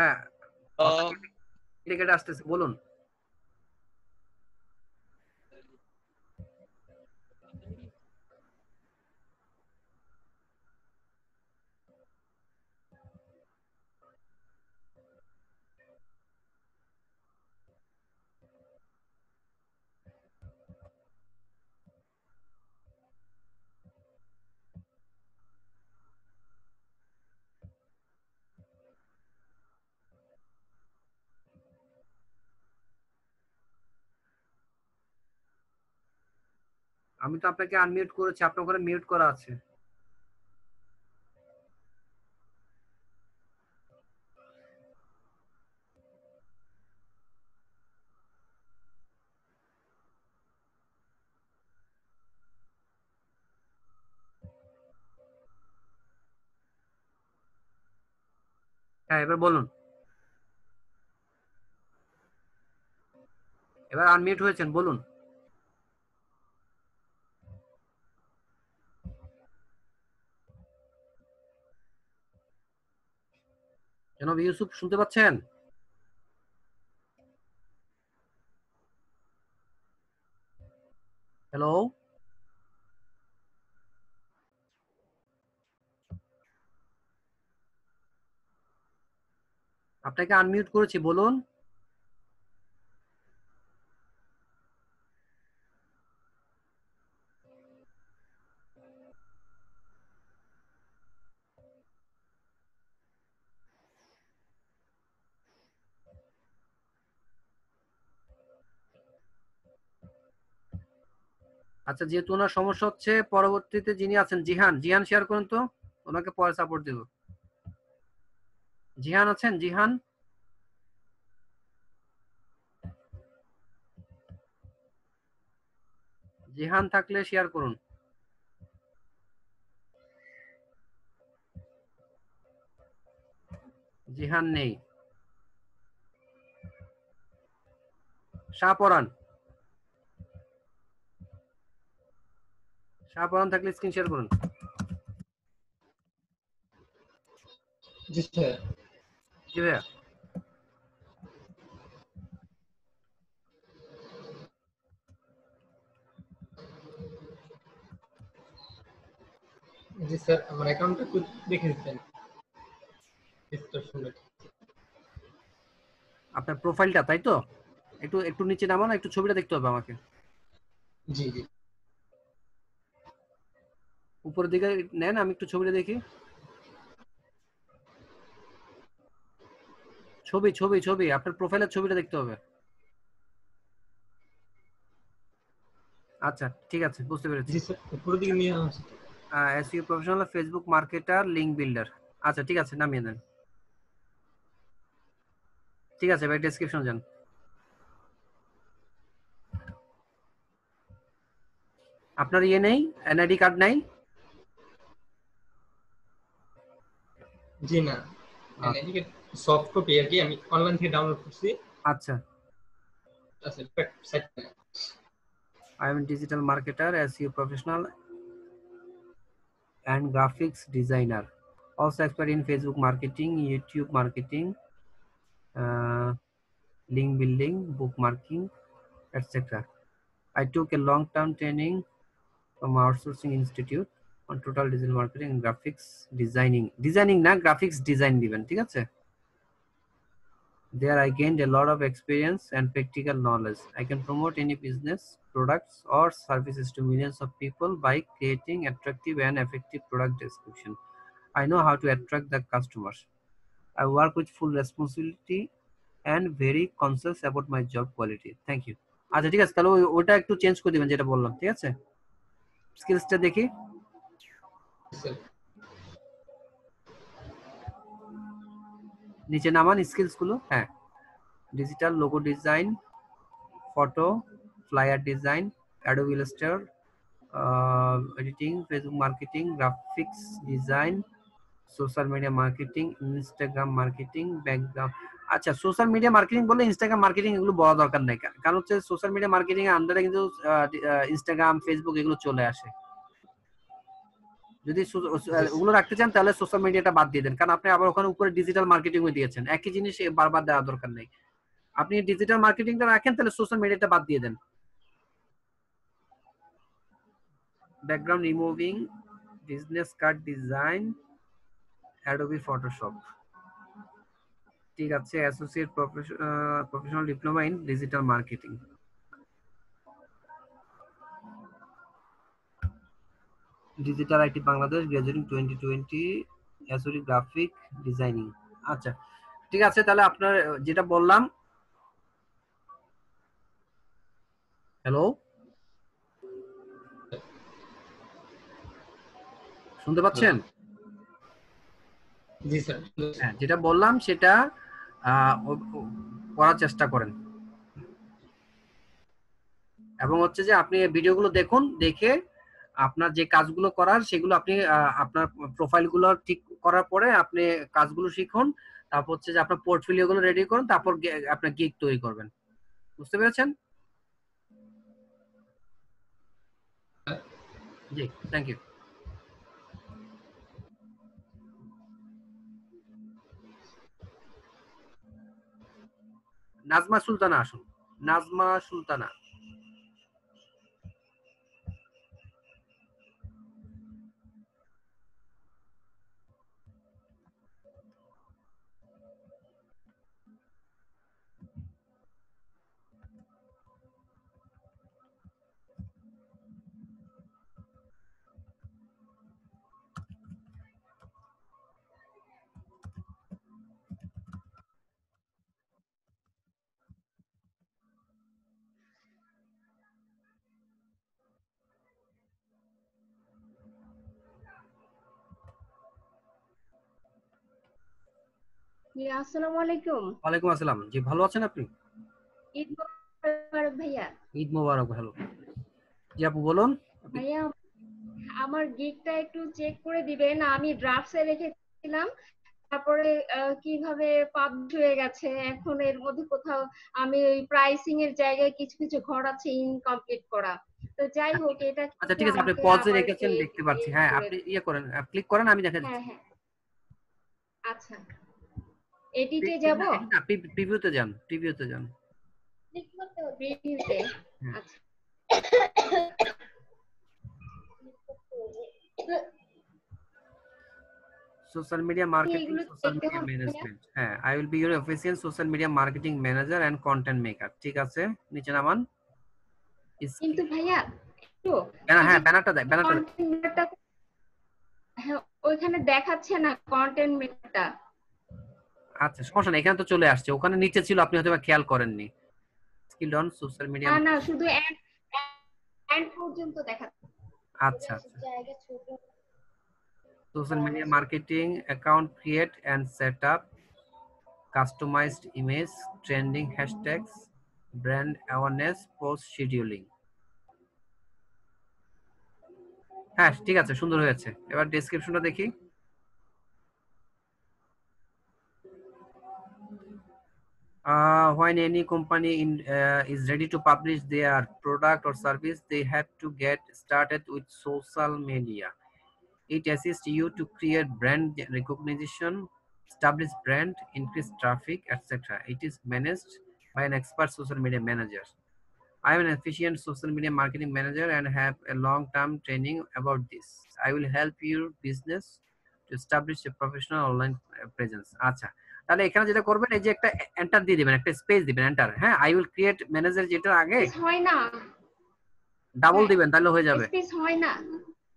হ্যাঁ, ক্রিকেট আসতেছে, বলুন। আমি তো আপনাকে আনমিউট করেছি, আপনার ওখানে মিউট করা আছে। হ্যাঁ, এবার বলুন। এবার আনমিউট হয়েছেন, বলুন। জনাব ইউসুফ, শুনতে পাচ্ছেন? হ্যালো? আপনাকে আনমিউট করেছি, বলুন। আচ্ছা, যেহেতু ওনার সমস্যা হচ্ছে, পরবর্তীতে যিনি আছেন জিহান, জিহান শেয়ার করুন তো, ওনাকে পরে সাপোর্ট দেব। জিহান আছেন? জিহান, জিহান থাকলে শেয়ার করুন। জিহান নেই। শাহপরান, শাহপরান থাকলে স্ক্রিন শেয়ার করুন। জি স্যার। জি ভাইয়া। জি স্যার, আমার অ্যাকাউন্টটা একটু দেখে দিতেন। আপনার প্রোফাইলটা, তাই তো? একটু একটু নিচে নামান, একটু ছবিটা দেখতে হবে আমাকে। জি জি। উপরের দিকে নেন, আমি একটু ছবিটা দেখি। ছবি ছবি ছবি, আপনার প্রোফাইলের ছবিটা দেখতে হবে। আচ্ছা, ঠিক আছে, বুঝতে পেরেছি। জি স্যার, উপরের দিকে নিয়ে আসুন। SEO professional, Facebook marketer, link builder. আচ্ছা, ঠিক আছে, নামিয়ে দেন। ঠিক আছে ভাই, ডেসক্রিপশন যান। আপনার ইয়ে নেই, এনআইডি কার্ড নাই? জি না, এদিকে সফট কপি আর কি, আমি অনলাইন থেকে ডাউনলোড করছি। আচ্ছা। আচ্ছা, site I am a digital marketer, SEO professional and graphics designer. Also expert in Facebook marketing, YouTube marketing, uh, link building, bookmarking, etc. I took a long-term training from Outsourcing Institute on total digital marketing and graphics designing. Designing না, graphics design দিবেন, ঠিক আছে? There I gained a lot of experience and practical knowledge. I can promote any business, products or services to millions of people by creating attractive and effective product description. I know how to attract the customers. I work with full responsibility and very conscious about my job quality. Thank you. আচ্ছা, ঠিক আছে, তাহলে ওটা একটু change করে দিবেন যেটা বললাম, ঠিক আছে? স্কিলসটা দেখি। স্যার। নিচে নামান স্কিলস গুলো। হ্যাঁ, digital logo design, photo, flyer design, Adobe Illustrator, editing, Facebook marketing, graphics design, social media marketing, Instagram marketing, background. আচ্ছা, সোশ্যাল মিডিয়া মার্কেটিং বললে ইনস্টাগ্রাম মার্কেটিং এগুলো বলা দরকার নাই, কারণ হচ্ছে সোশ্যাল মিডিয়া মার্কেটিং এর আন্ডারে কিন্তু ইনস্টাগ্রাম, ফেসবুক এগুলো চলে আসে। যদি ওগুলো রাখতে চান তাহলে সোশ্যাল মিডিয়াটা বাদ দিয়ে দেন, কারণ আপনি আবার ওখানে উপরে ডিজিটাল মার্কেটিং দিয়েছেন, একই জিনিস বারবার দেওয়ার দরকার নেই। আপনি ডিজিটাল মার্কেটিংটা রাখেন, তাহলে সোশ্যাল মিডিয়াটা বাদ দিয়ে দেন। Background removing, business card design, Adobe Photoshop, ঠিক আছে। Associate professional diploma in digital marketing, digital IT Bangladesh, graduating 2020, associate graphic designing. আচ্ছা ঠিক আছে, তাহলে আপনার যেটা বললাম, হ্যালো শুনতে পাচ্ছেন? জি স্যার। হ্যাঁ, যেটা বললাম সেটা করার চেষ্টা করেন, এবং হচ্ছে যে আপনি ভিডিওগুলো দেখুন, দেখে আপনার যে কাজগুলো করার সেগুলো আপনি আপনার প্রোফাইলগুলো ঠিক করার পরে আপনি কাজগুলো শিখুন, তারপর হচ্ছে যে আপনার পোর্টফোলিও গুলো রেডি করুন, তারপর আপনার গিগ তৈরি করবেন। বুঝতে পেরেছেন? জি, থ্যাংক ইউ। নাজমা সুলতানা আসুন, নাজমা সুলতানা। আসসালামু আলাইকুম। ওয়ালাইকুম আসসালাম। জি, ভালো আছেন আপনি? ঈদ মোবারক ভাইয়া। ঈদ মোবারক। ভালো। জি আপু বলুন। ভাইয়া আমার গিগটা একটু চেক করে দিবেন, আমি ড্রাফটসে রেখেছিলাম, তারপরে কিভাবে পাবলিশ হয়ে গেছে, এখন এর মধ্যে কোথাও আমি ওই প্রাইসিং এর জায়গায় কিছু কিছু ঘর আছে ইনকমপ্লিট করা। তো যাই হোক, এটা আচ্ছা ঠিক আছে, আপনি আমাকে পজে আবার রেখেছেন দেখতে পাচ্ছি। হ্যাঁ, আপনি ইয়ে করেন, ক্লিক করেন, আমি দেখা হ্যাঁ দিচ্ছি। হ্যাঁ আচ্ছা, এডিটে যাব, প্রিভিউতে যান, প্রিভিউতে যান। প্রিভিউতে। হ্যাঁ। আচ্ছা Social media marketing, এগুলো social দেখতে media হবে ভাইয়া? management। হ্যাঁ, I will be your official social media marketing manager and content maker। ঠিক আছে, নিচে নামান। কিন্তু ভাইয়া একটু হ্যাঁ, ব্যানারটা দেখ, ব্যানারটা দেখ। কন্টেন্টটা হ্যাঁ ওইখানে দেখাচ্ছে না কন্টেন্ট মেকারটা। আচ্ছা সমস্যা নেই, এখানে তো চলে আসছে, ওখানে নিচে ছিল, আপনি হয়তো খেয়াল করেননি। Skill on social media. না না, শুধু এন্ড পর্যন্ত দেখাচ্ছে। আচ্ছা জায়গা ছোট। Social media marketing, account create and set up, customized image, trending hashtags, brand awareness, post scheduling. হ্যাঁ ঠিক আছে, সুন্দর হয়েছে। এবার ডেসক্রিপশনটা দেখি। When any company is ready to publish their product or service, they have to get started with social media. It assists you to create brand recognition, establish brand, increase traffic, etc. It is managed by an expert social media manager. I am an efficient social media marketing manager and have a long-term training about this. I will help your business to establish a professional online presence. আচ্ছা, তাহলে এখানে যেটা করবেন, এই যে একটা enter দিয়ে দিবেন, একটা স্পেস দিবেন, এন্টার। হ্যাঁ, আই উইল ক্রিয়েট ম্যানেজার, যেটার আগে হয় না, ডাবল দিবেন, তাহলে হয়ে যাবে। স্পেস হয় না,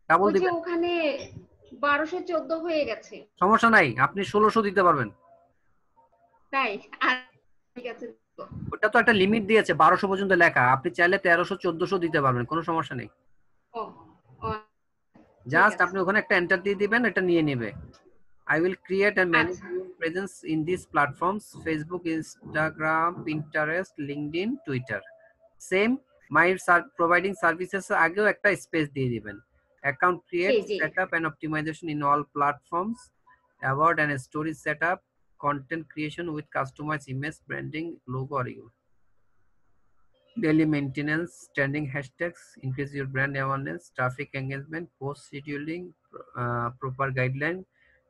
ডাবল ওই যে দিবেন, ওখানে 1214 হয়ে গেছে। সমস্যা নাই, আপনি 1600 দিতে পারবেন। তাই ঠিক আছে। ওটা তো একটা লিমিট দিয়েছে, 1200 পর্যন্ত লেখা, আপনি চাইলে 1300 1400 দিতে পারবেন, কোনো সমস্যা নেই। ও ও জাস্ট আপনি ওখানে একটা এন্টার দিয়ে দিবেন, এটা নিয়ে নেবে। I will create and manage your presence in these platforms: Facebook, Instagram, Pinterest, LinkedIn, Twitter. Same, my providing services আগেও একটা স্পেস দিয়ে দিবেন। Account create, setup and optimization in all platforms, award and story setup, content creation with customized image, branding, logo or you. daily maintenance, trending hashtags, increase your brand awareness, traffic engagement, post scheduling, proper guideline,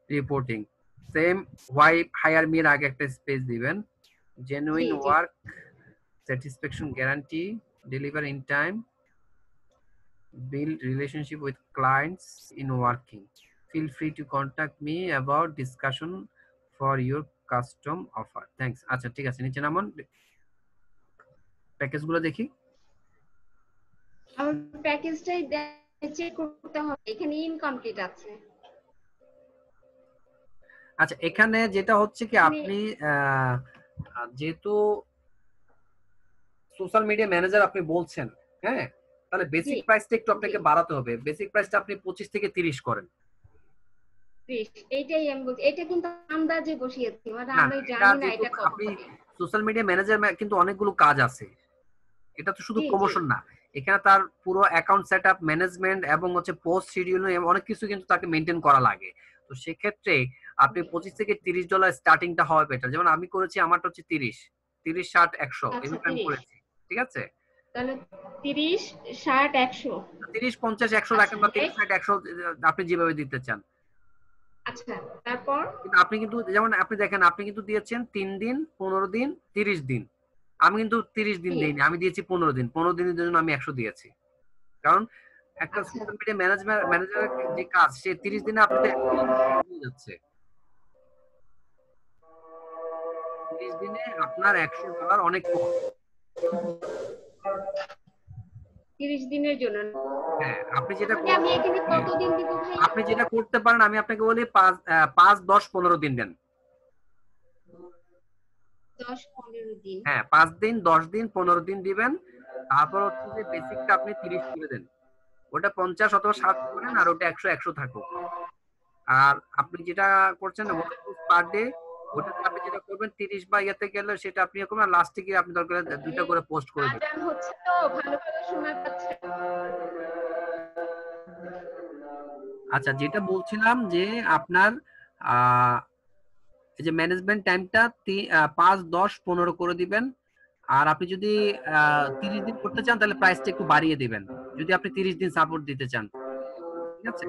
reporting. Same why hire me এর আগে একটা space দিবেন, genuine G G work satisfaction guarantee, deliver in time, build relationship with clients in working. Feel free to contact me about discussion for your custom offer. Thanks. আচ্ছা ঠিক আছে, নিচে নামান, package গুলো দেখি। আমার প্যাকেজটাই চেক করতে হবে, এখানে ইনকমপ্লিট আছে। আচ্ছা এখানে যেটা হচ্ছে কি আমি আপনি যেহেতু সোশ্যাল মিডিয়া ম্যানেজার আপনি বলছেন, হ্যাঁ, তাহলে জি বেসিক প্রাইসটা একটু জি আপনাকে বাড়াতে হবে। বেসিক প্রাইসটা আপনি 25 থেকে 30 করেন। এইটাই আমি বলছি, এটা কিন্তু আন্দাজে বসিয়েছি, মানে না আমি এটা জানি না যেহেতু এটা কত আপনি হবে। সোশ্যাল মিডিয়া ম্যানেজার কিন্তু অনেকগুলো কাজ আছে, এটা তো শুধু জি জি প্রমোশন না, এখানে তার পুরো অ্যাকাউন্ট সেটআপ, ম্যানেজমেন্ট এবং হচ্ছে পোস্ট শিডিউলিং অনেক কিছু কিন্তু তাকে মেনটেন করা লাগে। তো সেক্ষেত্রে আপনি জি। 25 থেকে $30 স্টার্টিংটা হওয়া বেটার। যেমন আমি করেছি, আমারটা হচ্ছে 30, 60, 100 আচ্ছা এভাবে আমি 30, করেছি। ঠিক আছে, তাহলে 30, 60, 100। 30, 50, 100 আচ্ছা রাখেন বা 30, 60, 100 আপনি যেভাবে দিতে চান। আচ্ছা, তারপর কিন্তু আপনি কিন্তু যেমন আপনি দেখেন, আপনি কিন্তু দিয়েছেন 3 দিন, 15 দিন, 30 দিন। আমি কিন্তু 30 দিন জি দেইনি, আমি দিয়েছি 15 দিন। 15 দিনের জন্য আমি 100 দিয়েছি। কারণ একটা আচ্ছা সোশ্যাল মিডিয়া ম্যানেজারের যে কাজ, সে 30 দিনে আপনাদের হয়ে যাচ্ছে। 30 দিনে আপনার $100 অনেক কম। 30 দিনের জন্য, হ্যাঁ, আপনি যেটা মানে আমি এখানে কতদিন দিব ভাই? আপনি যেটা করতে পারেন, আমি আপনাকে বলি 5, 10, 15 দিন দেন। 10-15 দিন। হ্যাঁ, 5 দিন, 10 দিন, 15 দিন দিবেন। তারপর হচ্ছে যে বেসিকটা আপনি 30 করে দেন। ওটা 50 অথবা 60 করেন, আর ওটা 100 থাকুক। আর আপনি যেটা করছেন পার ডে, ওটাতে আপনি যেটা করবেন 30 বা ইয়াতে গেলে সেটা আপনি ইয়ে করবেন, লাস্টে গিয়ে আপনি দরকার হলে 2টা করে পোস্ট করে দেবেন। আজান হচ্ছে তো, ভালো করে শোনা যাচ্ছে। আচ্ছা যেটা বলছিলাম যে আপনার আহ এই যে ম্যানেজমেন্ট টাইমটা 5, 10, 15 করে দিবেন। আর আপনি যদি 30 দিন করতে চান তাহলে প্রাইসটা একটু বাড়িয়ে দিবেন, যদি আপনি 30 দিন সাপোর্ট দিতে চান। ঠিক আছে,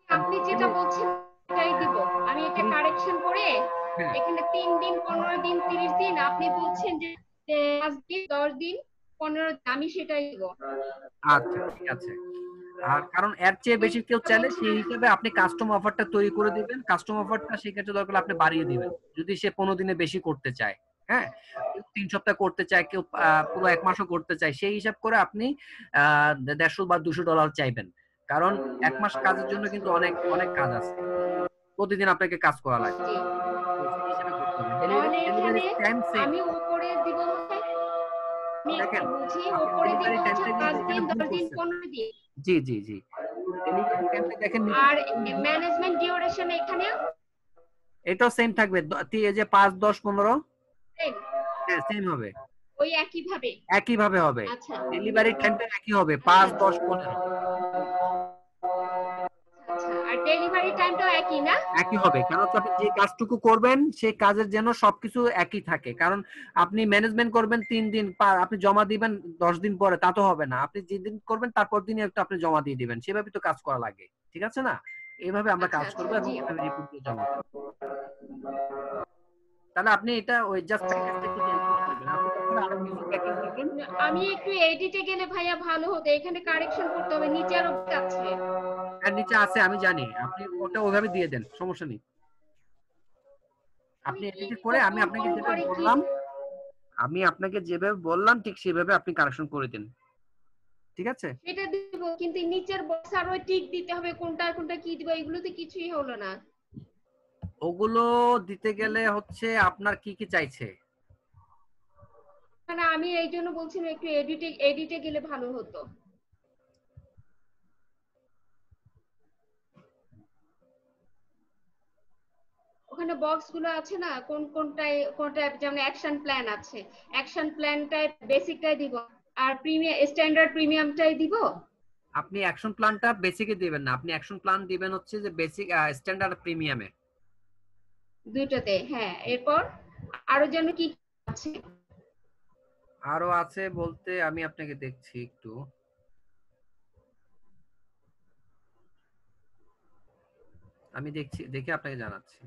আপনি যেটা বলছেন সেটাই দিব। আমি এটা 30, কারেকশন করে হ্যাঁ, এখানে 3 দিন, 15 দিন, 30 দিন, আপনি বলছেন যে 5 দিন, 10 দিন, 15 দিন, আমি সেটাই দিব। আচ্ছা ঠিক আছে। আর কারণ এর চেয়ে বেশি কেউ চাইলে সেই হিসেবে আপনি কাস্টম অফারটা তৈরি করে দিবেন। কাস্টম অফারটা সেক্ষেত্রে দরকার হলে আপনি বাড়িয়ে দিবেন, যদি সে 15 দিনে বেশি করতে চায়। হ্যাঁ, কেউ 3 সপ্তাহ করতে চায়, কেউ পুরো 1 মাসও করতে চায়, সেই হিসাব করে আপনি 150 বা $200 চাইবেন। কারণ 1 মাস কাজের জন্য কিন্তু অনেক অনেক কাজ আছে, প্রতিদিন আপনাকে কাজ করা লাগবে। জি, তো সেই হিসেবে করতে হবে। তাহলে ডেলিভারি এখানে টাইম সেম। আমি উপরে দিব হচ্ছে, আমি একটু দেখেন বুঝি, আপনি উপরে দিব ডেলিভারি হচ্ছে টাইমটা কিন্তু 5 এখানে দিন, ভুল 10 দিন, করছেন। 15 দিন। জি জি জি, ডেলিভারি টাইমটা দেখেন নিচে, আর ম্যানেজমেন্ট ডিউরেশন এখানে এটাও সেম থাকবে। এই যে 5, 10, 15, same, হ্যাঁ সেম হবে, ওই একই ভাবে। একই ভাবে হবে। আচ্ছা ডেলিভারি টাইমটা একই হবে, আচ্ছা 5, আচ্ছা 10, 15 আচ্ছা, আর ডেলিভারি টাইমটাও একই না? একই হবে। কারণ হচ্ছে আপনি যে কাজটুকু করবেন সেই কাজের যেন সবকিছু একই থাকে। কারণ আপনি ম্যানেজমেন্ট করবেন 3 দিন, আপনি জমা দিবেন 10 দিন পরে, তা তো হবে না। আপনি যেদিন করবেন তারপর দিনই একটু আপনি জমা দিয়ে দিবেন, সেভাবে তো কাজ করা লাগে। ঠিক আছে না? এইভাবে আমরা আচ্ছা কাজ আচ্ছা, করবো এবং জি। এভাবে রিপোর্ট দিয়ে জমা দেবো। তাহলে আপনি এটা ওই জাস্ট প্যাকেজটা একটু চেঞ্জ করে দিবেন। আপনি তারপরে আরো কিছু প্যাকেজ দিবেন। আমি একটু এডিটে গেলে ভাইয়া ভালো হতো, এখানে কারেকশন করতে হবে, নিচে আরো আছে। আর নিচে আছে আমি জানি, আপনি ওটা ওইভাবে দিয়ে দেন, সমস্যা নেই। আমি আপনি কি এডিট দিব, করে কোন কোন ঘরে কি আমি আপনাকে যেভাবে বললাম ঠিক সেভাবে আপনি কারেকশন করে দিন। ঠিক আছে, সেটা দিব, কিন্তু নিচের বক্স আর ওই টিক দিতে হবে, কোনটা কোনটা কি দিব, এগুলোতে কিছুই হলো না। ওগুলো দিতে গেলে হচ্ছে আপনার কি কি চাইছে। মানে আমি এই জন্য বলছিলাম একটু এডিটে গেলে ভালো হতো। ওখানে বক্স গুলো আছে না, কোন কোনটা, যেমন অ্যাকশন প্ল্যান আছে, অ্যাকশন প্ল্যানটাই বেসিকটাই দিব, আর প্রিমিয়াম স্ট্যান্ডার্ড প্রিমিয়ামটাই দিব। আপনি অ্যাকশন প্ল্যানটা বেসিকে দিবেন না, আপনি অ্যাকশন প্ল্যান দিবেন হচ্ছে যে বেসিক, স্ট্যান্ডার্ড, প্রিমিয়ামে। দুইটাতে, হ্যাঁ। এরপর আরো যেন কি আছে? আরো আছে বলতে আমি আপনাকে দেখছি একটু। আমি দেখছি, দেখে আপনাকে জানাচ্ছি।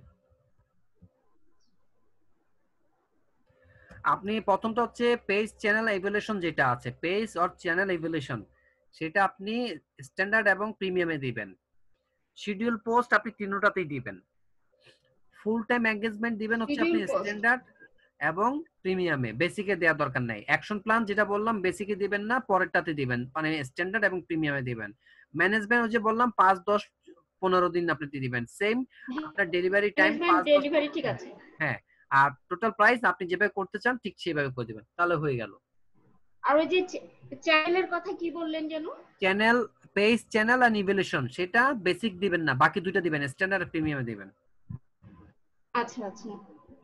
আপনি প্রথমটা হচ্ছে পেজ চ্যানেল ইভ্যালুয়েশন, যেটা আছে পেজ অর চ্যানেল ইভ্যালুয়েশন, সেটা আপনি স্ট্যান্ডার্ড এবং প্রিমিয়ামে দিবেন। শিডিউল পোস্ট আপনি তিনটাতেই দিবেন। ফুল টাইম এঙ্গেজমেন্ট দিবেন হচ্ছে আপনি শিডিউল পোস্ট স্ট্যান্ডার্ড এবং প্রিমিয়ামে। বেসিকে দেওয়ার দরকার নাই। অ্যাকশন প্ল্যান যেটা বললাম বেসিকে দিবেন না, পরেরটাতে দিবেন, মানে স্ট্যান্ডার্ড এবং প্রিমিয়ামে দিবেন। ম্যানেজমেন্ট ওই যে বললাম 5, 10, 15 দিন আপনি দিবেন। সেম আপনার ডেলিভারি টাইম ম্যানেজমেন্ট 5, 10, ডেলিভারি ঠিক আছে। হ্যাঁ। আর টোটাল প্রাইস আপনি যেভাবে করতে চান ঠিক সেভাবে করে দিবেন, তাহলে হয়ে গেল। আর ওই যে চ্যানেলের কথা কি বললেন যেন? চ্যানেল, পেজ চ্যানেল আর ইভ্যালুয়েশন, সেটা বেসিক দিবেন না, বাকি দুইটা দিবেন, স্ট্যান্ডার্ড আর প্রিমিয়ামে দিবেন। আচ্ছা আচ্ছা,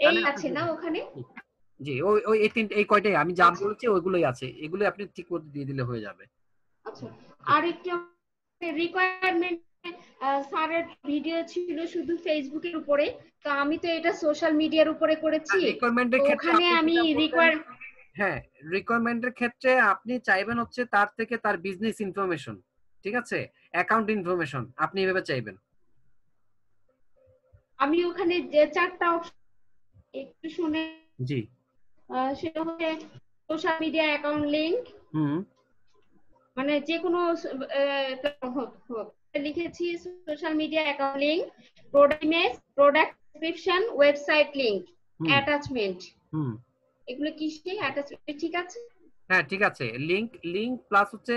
এই তাহলে আছে না ওখানে? জি, ওই ওই এই কয়টাই আমি যা আচ্ছা বলেছি ওইগুলোই আছে, এগুলো আপনি ঠিক করে দিয়ে দিলে হয়ে যাবে। আচ্ছা। আর একটা রিকোয়ারমেন্ট, স্যারের ভিডিও ছিল শুধু ফেসবুকের উপরে, তো আমি তো এটা সোশ্যাল মিডিয়ার উপরে করেছি, রিকোয়ারমেন্টের তো ক্ষেত্রে ওখানে আপনি আমি যেটা বলবেন, রিকোয়ার হ্যাঁ, রিকোয়ারমেন্টের ক্ষেত্রে আপনি চাইবেন হচ্ছে তার থেকে তার বিজনেস ইনফরমেশন, ঠিক আছে, অ্যাকাউন্ট ইনফরমেশন আপনি এভাবে চাইবেন। আমি ওখানে যে 4টা অপশন একটু শুনে, জি। সেটা হচ্ছে সোশ্যাল মিডিয়া অ্যাকাউন্ট লিংক, হুম মানে যে কোনো লিখেছি social media account link, product image, product description, website link, হুম অ্যাটাচমেন্ট, হুম এগুলো কি সেই অ্যাটাচমেন্ট ঠিক আছে? হ্যাঁ ঠিক আছে। লিংক প্লাস হচ্ছে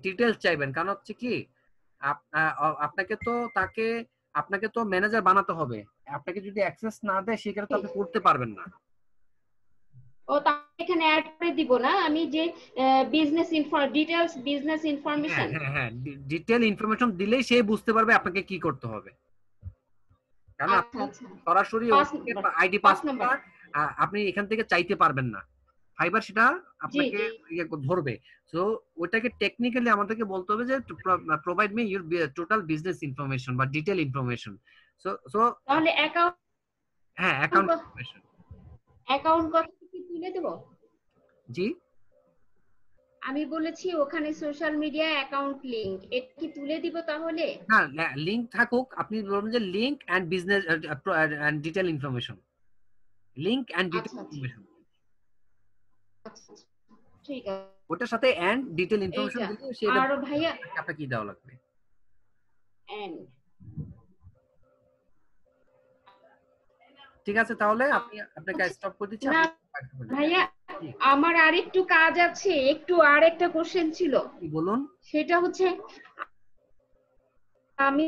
ডিটেলস চাইবেন, কারণ হচ্ছে কি আপনাকে তো আপনাকে তো ম্যানেজার বানাতে হবে। আপনাকে যদি অ্যাক্সেস না দেয় সেখানে তো আপনি করতে পারবেন না। ও তা এখানে অ্যাড করে দিব না আমি, যে বিজনেস ডিটেইলস বিজনেস হ্যাঁ ইনফরমেশন। হ্যাঁ হ্যাঁ, ডিটেল ইনফরমেশন দিলেই সে বুঝতে পারবে আপনাকে কি করতে হবে। কারণ আচ্ছা আপনি আচ্ছা, সরাসরি 5 নম্বর, আইডি 5 নম্বর, পাসওয়ার্ড আপনি এখান থেকে চাইতে পারবেন না। ফাইবার সেটা জি আপনাকে জি। ধরবে। সো ওটাকে টেকনিক্যালি আমাদেরকে বলতে হবে যে provide me your total business information বা ডিটেল ইনফরমেশন। সো সো তাহলে অ্যাকাউন্ট হ্যাঁ, অ্যাকাউন্ট ইনফরমেশন। অ্যাকাউন্ট কত কি তুলে দেব? জি আমি বলেছি ওখানে সোশ্যাল মিডিয়া অ্যাকাউন্ট লিংক, এটা কি তুলে দিব তাহলে? না, লিংক থাকুক, আপনি বলবেন যে link and business and detail information, link and detail আচ্ছা আচ্ছা ইনফরমেশন, আচ্ছা, ঠিক আছে ওটার সাথে এন্ড ডিটেল ইনফরমেশন এইটা। দিলে সেটা আর ভাইয়া আপনাকে কি দেওয়া লাগবে। এন্ড, ঠিক আছে, তাহলে আপনি আপনাকে স্টপ করে দিচ্ছি। না আপনি ভাইয়া জি, আমার আরেকটু কাজ আছে, একটু আরেকটা কোশ্চেন ছিল, বলুন। সেটা হচ্ছে আমি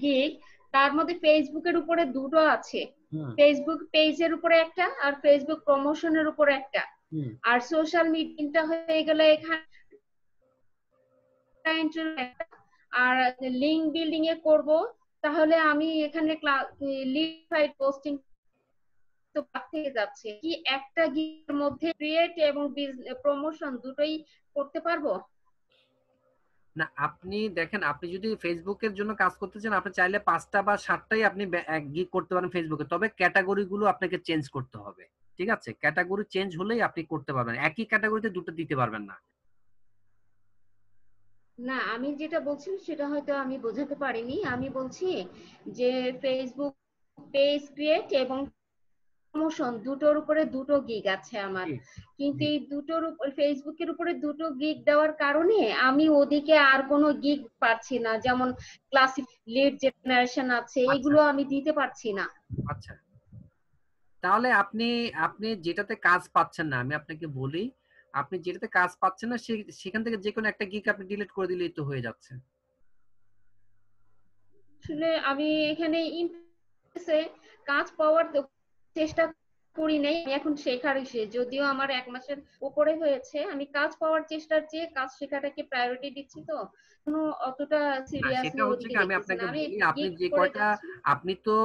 গিগ, তার মধ্যে ফেসবুকের উপরে দুটো আছে, হুম ফেসবুক পেজের উপরে একটা আর ফেসবুক প্রমোশনের উপরে একটা, হুম আর সোশ্যাল মিডিয়াটা হয়ে গেলে এখানে আর লিংক বিল্ডিং এ করব, তাহলে আমি এখানে লিড পোস্টিং তো বাদ থেকে যাচ্ছে কি, একটা গিগের মধ্যে ক্রিয়েট এবং প্রমোশন দুটোই করতে পারবো? না, আপনি দেখেন, আপনি যদি ফেসবুকের জন্য কাজ করতে চান আপনি চাইলে 5টা বা 7টাই আপনি গিগ করতে পারেন ফেসবুকে, তবে ক্যাটাগরি গুলো আপনাকে চেঞ্জ করতে হবে। ঠিক আছে, ক্যাটাগরি চেঞ্জ হলেই আপনি করতে পারবেন, একই ক্যাটাগরিতে দুটো দিতে পারবেন না। না আমি যেটা বলছি সেটা হয়তো আমি বোঝাতে পারিনি, আমি বলছি যে ফেসবুক পেজ ক্রিয়েট এবং প্রমোশন দুটোর উপরে দুটো গিগ আছে আমার, জি কিন্তু জি এই দুটোর উপর ফেসবুকের উপরে দুটো গিগ দেওয়ার কারণে আমি ওদিকে আর কোনো গিগ পাচ্ছি না, যেমন ক্লাসিক লিড জেনারেশন আছে, আচ্ছা এগুলো আমি দিতে পারছি না। আচ্ছা, তাহলে আপনি আপনি যেটাতে কাজ পাচ্ছেন না, আমি আপনাকে বলি, আপনি যেটাতে কাজ পাচ্ছেন না সেখান থেকে যে কোনো একটা গিগ আপনি ডিলিট করে দিলেই তো হয়ে যাচ্ছে। আসলে আমি এখানে ইন্টারেস্টে কাজ পাওয়ার চেষ্টা করি নাই, আমি এখন শেখার এসে, যদিও আমার 1 মাসের উপরে হয়েছে, আমি কাজ পাওয়ার চেষ্টার চেয়ে কাজ শেখাটাকে প্রায়োরিটি দিচ্ছি, তো কোনো অতটা না, সিরিয়াসলি সেটা হচ্ছে ওদিকে কি, আমি দেখতেছি না, আপনাকে আমি বলি, আপনি গিগ যে করে কয়টা, যাচ্ছি। আপনি তো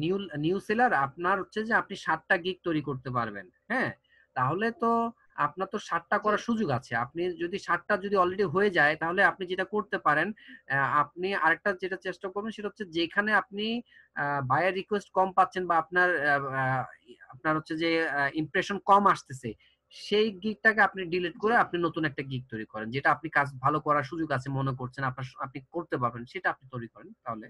নিউ নিউ সেলার, আপনার হচ্ছে যে আপনি 7টা গিগ তৈরি করতে পারবেন, হ্যাঁ, তাহলে তো আপনার তো 7টা জি করার সুযোগ আছে। আপনি যদি 7টা যদি অলরেডি হয়ে যায় তাহলে আপনি যেটা করতে পারেন, আপনি আরেকটা যেটা চেষ্টা করবেন সেটা হচ্ছে যেখানে আপনি বায়ার রিকোয়েস্ট কম পাচ্ছেন বা আপনার আপনার হচ্ছে যে ইমপ্রেশন কম আসতেছে সেই গিগটাকে আপনি ডিলিট করে আপনি নতুন একটা গিগ তৈরি করেন, যেটা আপনি কাজ ভালো করার সুযোগ আছে মনে করছেন, আপনি করতে পারবেন, সেটা আপনি তৈরি করেন। তাহলে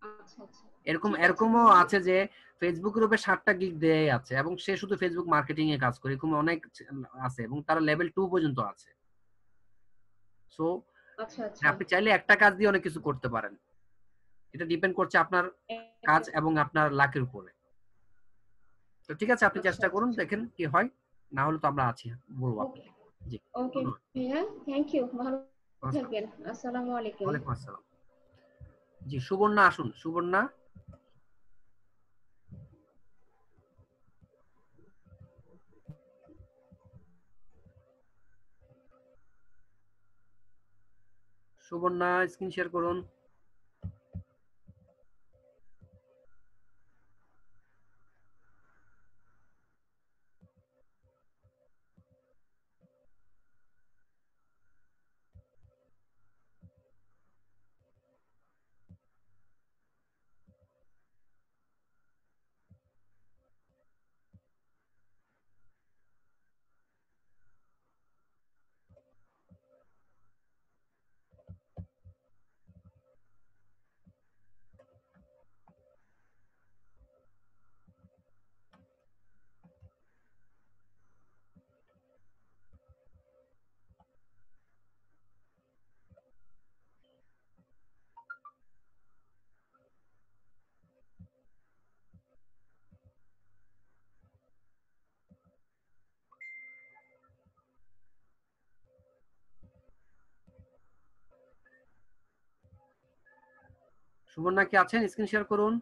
আচ্ছা আচ্ছা, ঠিক আছে এরকমও ভাইয়া। আছে যে ফেসবুক গ্রুপে 7টা গিগ দেয়াই আছে এবং সে শুধু ফেসবুক মার্কেটিং এ কাজ করে, এরকম অনেক আছে এবং তারা লেভেল 2 পর্যন্ত আছে। সো আচ্ছা আচ্ছা, আপনি চাইলে একটা কাজ দিয়ে অনেক কিছু করতে পারেন। এটা ডিপেন্ড করছে আপনার কাজ একটা, এবং আপনার লাকের উপরে। তো ঠিক আছে, আপনি আচ্ছা চেষ্টা আচ্ছা, করুন, দেখেন কি হয়। না হলে তো আমরা আছি, বলবো ওকে আপনাকে। জি, ওকে ধন্যবাদ। ভাইয়া, থ্যাংক ইউ, ভালো আসসালাম। থাকবেন, আসসালামু আলাইকুম। ওয়ালাইকুম আসসালাম। জি, সুবর্ণা আসুন, সুবর্ণা। সুবর্ণা স্ক্রিন শেয়ার করুন। সুবর্ণা কি আছেন? স্ক্রিন শেয়ার করুন।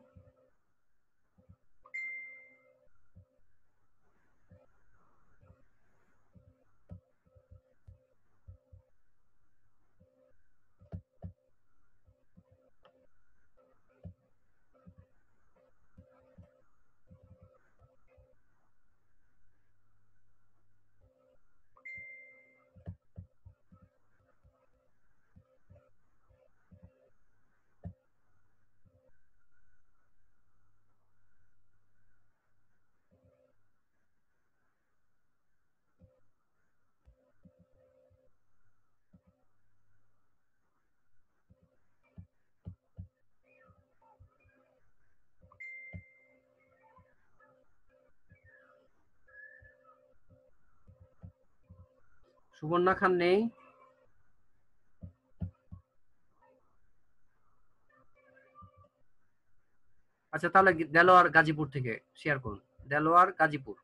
সুবর্ণা খান নেই। আচ্ছা, তাহলে দেলোয়ার গাজীপুর থেকে শেয়ার করুন। দেলোয়ার গাজীপুর।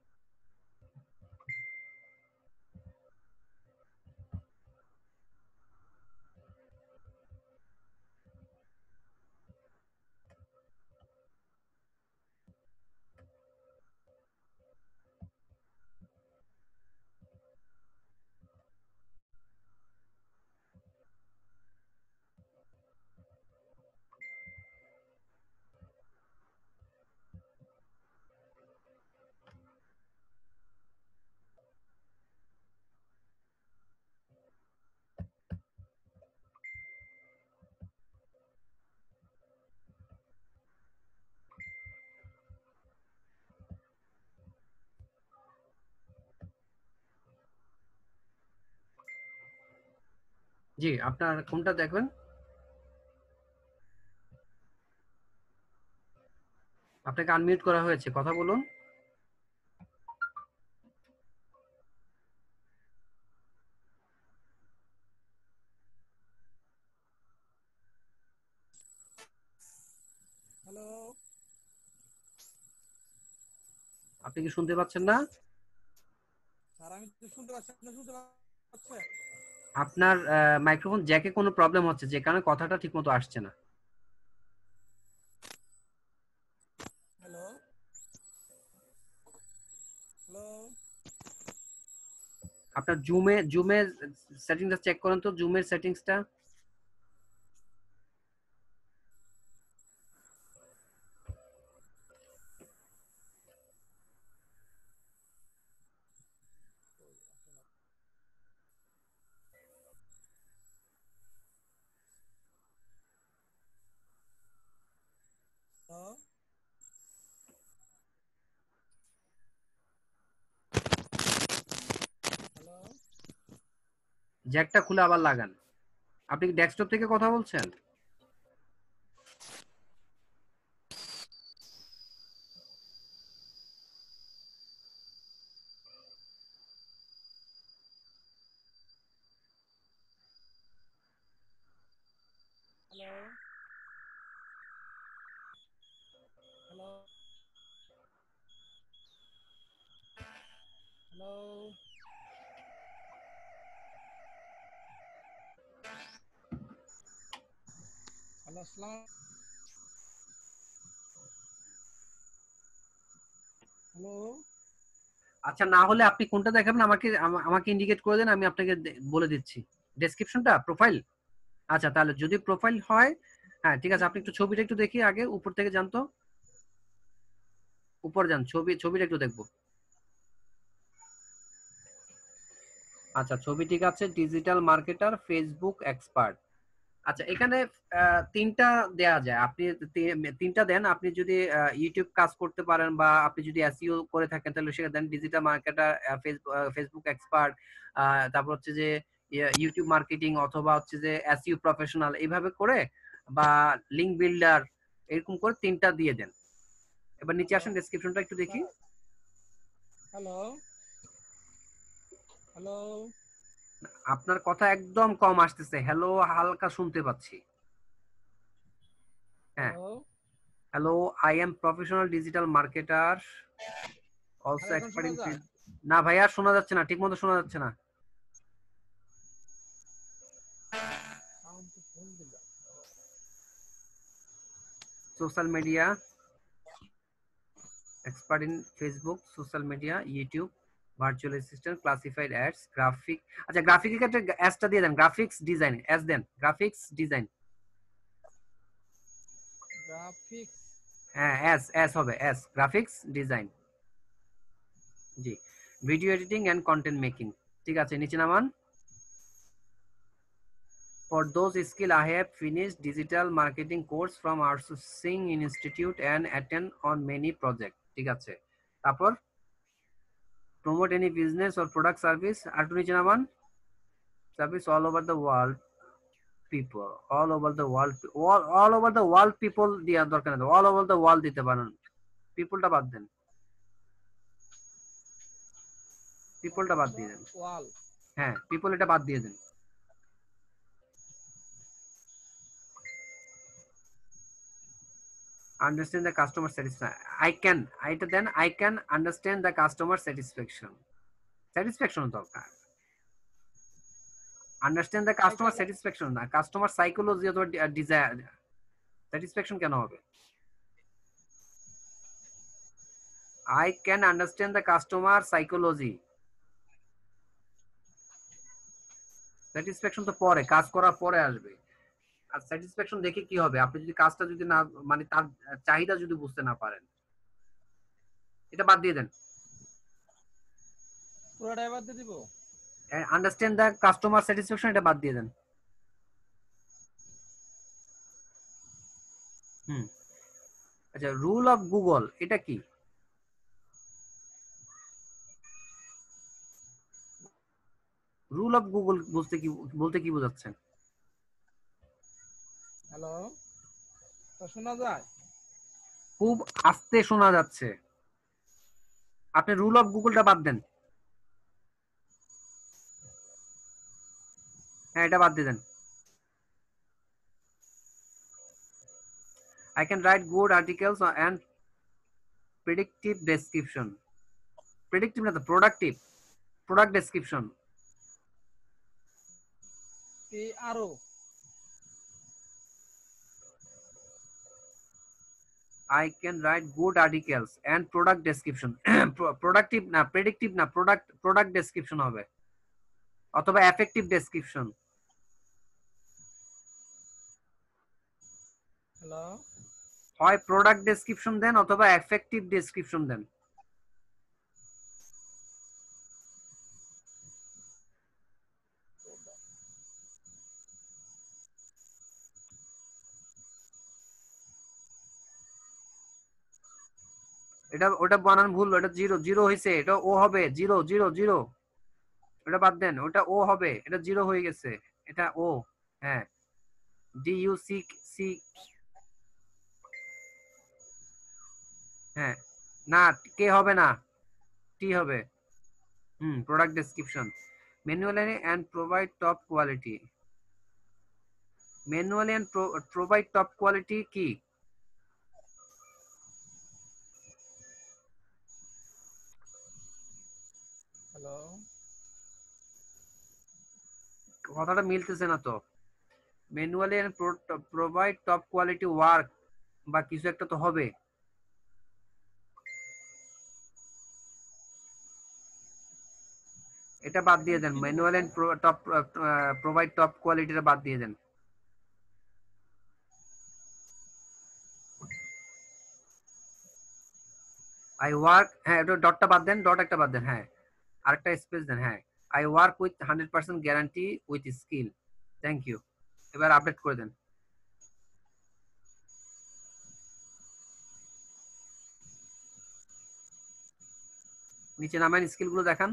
জি, আপনার কোনটা দেখবেন? আপনাকে আনমিউট করা হয়েছে, কথা বলুন। হ্যালো আপনি কি শুনতে পাচ্ছেন না? স্যার, আমি তো শুনতে পাচ্ছি, আপনি শুনতে পাচ্ছেন? আপনার মাইক্রোফোন জ্যাকে কোনো প্রবলেম হচ্ছে, যে কারণে কথাটা ঠিকমতো আসছে না। হ্যালো হ্যালো আপনার জুমের সেটিংসটা চেক করেন তো, জুমের সেটিংসটা। হ্যালো জ্যাকটা খুলে আবার লাগান। আপনি কি ডেস্কটপ থেকে কথা বলছেন? হ্যালো হ্যালো হ্যালো হ্যালো আসসালাম হ্যালো আচ্ছা, না হলে আপনি কোনটা দেখাবেন আমাকে আমাকে ইন্ডিকেট করে দেন, আমি আপনাকে বলে দিচ্ছি। ডেসক্রিপশনটা, প্রোফাইল? আচ্ছা, তাহলে যদি প্রোফাইল হয়, হ্যাঁ ঠিক আছে, আপনি একটু ছবিটা একটু দেখি আগে, উপর থেকে যান তো, উপর যান, ছবিটা একটু দেখবো। আচ্ছা, ছবি ঠিক আছে, ডিজিটাল মার্কেটার, ফেসবুক এক্সপার্ট। আচ্ছা, এখানে তিনটা দেয়া যায়, আপনি তিনটা দেন। আপনি যদি ইউটিউব কাজ করতে পারেন বা আপনি যদি এসইও করে থাকেন তাহলে সেটা দেন, ডিজিটাল মার্কেটার, ফেসবুক এক্সপার্ট, তারপর হচ্ছে যে ইউটিউব মার্কেটিং, অথবা হচ্ছে যে এসইও প্রফেশনাল, এইভাবে করে, বা লিঙ্ক বিল্ডার, এরকম করে তিনটা দিয়ে দেন। এবার নিচে আসেন, ডেসক্রিপশনটা একটু দেখি। হ্যালো হ্যালো আপনার কথা একদম কম আসতেছে, হ্যালো হালকা শুনতে পাচ্ছি। হ্যাঁ, hello hello, I am professional digital marketer, also এখন এক্সপার্ট শোনা ইন। যায়? না ভাইয়া, শোনা যাচ্ছে না, ঠিক মতো শোনা যাচ্ছে না। সাউন্ড তো ফোন দিলাম। Social media expert in Facebook, social media, YouTube, virtual assistant, classified ads, graphic. আচ্ছা, গ্রাফিকের ক্ষেত্রে অ্যাডসটা দিয়ে দেন, গ্রাফিক্স ডিজাইন অ্যাস দেন, গ্রাফিক্স ডিজাইন। গ্রাফিক্স হ্যাঁ, অ্যাস হবে, অ্যাস গ্রাফিক্স ডিজাইন। জি, video editing and content making. ঠিক আছে, নিচে নামান। For those skills, I have finished digital marketing course from Outsourcing Institute and attend on many projects. ঠিক আছে, তারপর promote any business or product service, আর একটু নিচে নামান। Service all over the world people, all over the world, all over the world people দিয়া দরকার নেই, all over the world দিতে পারেন, পিপলটা বাদ দেন, পিপলটা বাদ দিয়ে দেন। ওয়াল হ্যাঁ, পিপল এটা বাদ দিয়ে দেন। Understand the customer satisfaction. I can understand the customer satisfaction. Satisfaction দরকার। Understand the customer satisfaction না, customer psychology অথবা desire, satisfaction কেন হবে? I can understand the customer psychology. Satisfaction তো পরে, কাজ করার পরে আসবে। আর স্যাটিসফ্যাকশন দেখে কি হবে, আপনি যদি কাজটা যদি না, মানে তার চাহিদা যদি বুঝতে না পারেন, এটা বাদ দিয়ে দেন। পুরোটা এবার দিয়ে দিব। আন্ডারস্ট্যান্ড দ্য কাস্টমার স্যাটিসফ্যাকশন, এটা বাদ দিয়ে দেন। আচ্ছা, রুল অফ গুগল এটা কি? রুল অফ গুগল বলতে কি বোঝাচ্ছেন? হ্যালো তো শোনা যায়? খুব আস্তে শোনা যাচ্ছে, আপনি রুল অফ গুগলটা বাদ দেন। হ্যাঁ, এটা বাদ দিয়ে দেন। I can write good articles and predictive description. Predictive না তো, productive, product description. আরো I can write good articles and product description. Productive না, predictive না, product description হবে, অথবা effective description। হ্যালো হয় প্রোডাক্ট ডেসক্রিপশন দেন অথবা এফেক্টিভ ডেসক্রিপশন দেন। এটা ওটা বানান ভুল, এটা জিরো জিরো হয়েছে, এটা ও হবে জিরো জিরো জিরো, ওটা বাদ দেন, ওটা ও হবে, এটা 0 হয়ে গেছে, এটা ও। হ্যাঁ, DUC সি। হ্যাঁ, না কে হবে না, টি হবে। Product description, manually and provide top quality. Manually and provide top quality কি? হ্যালো, কথাটা মিলতেছে না তো। Manually and provide top quality work বা কিছু একটা তো হবে। এটা বাদ দিয়ে দেন, manual and top provide top কোয়ালিটিটা বাদ দিয়ে দেন। আই ওয়ার্ক, হ্যাঁ এটা ডটটা বাদ দেন, ডট একটা বাদ দেন। হ্যাঁ, আরেকটা স্পেস দেন। হ্যাঁ, I work with 100% guarantee with skill. Thank you. এবার আপডেট করে দেন। নিচে নামেন, স্কিল গুলো দেখান।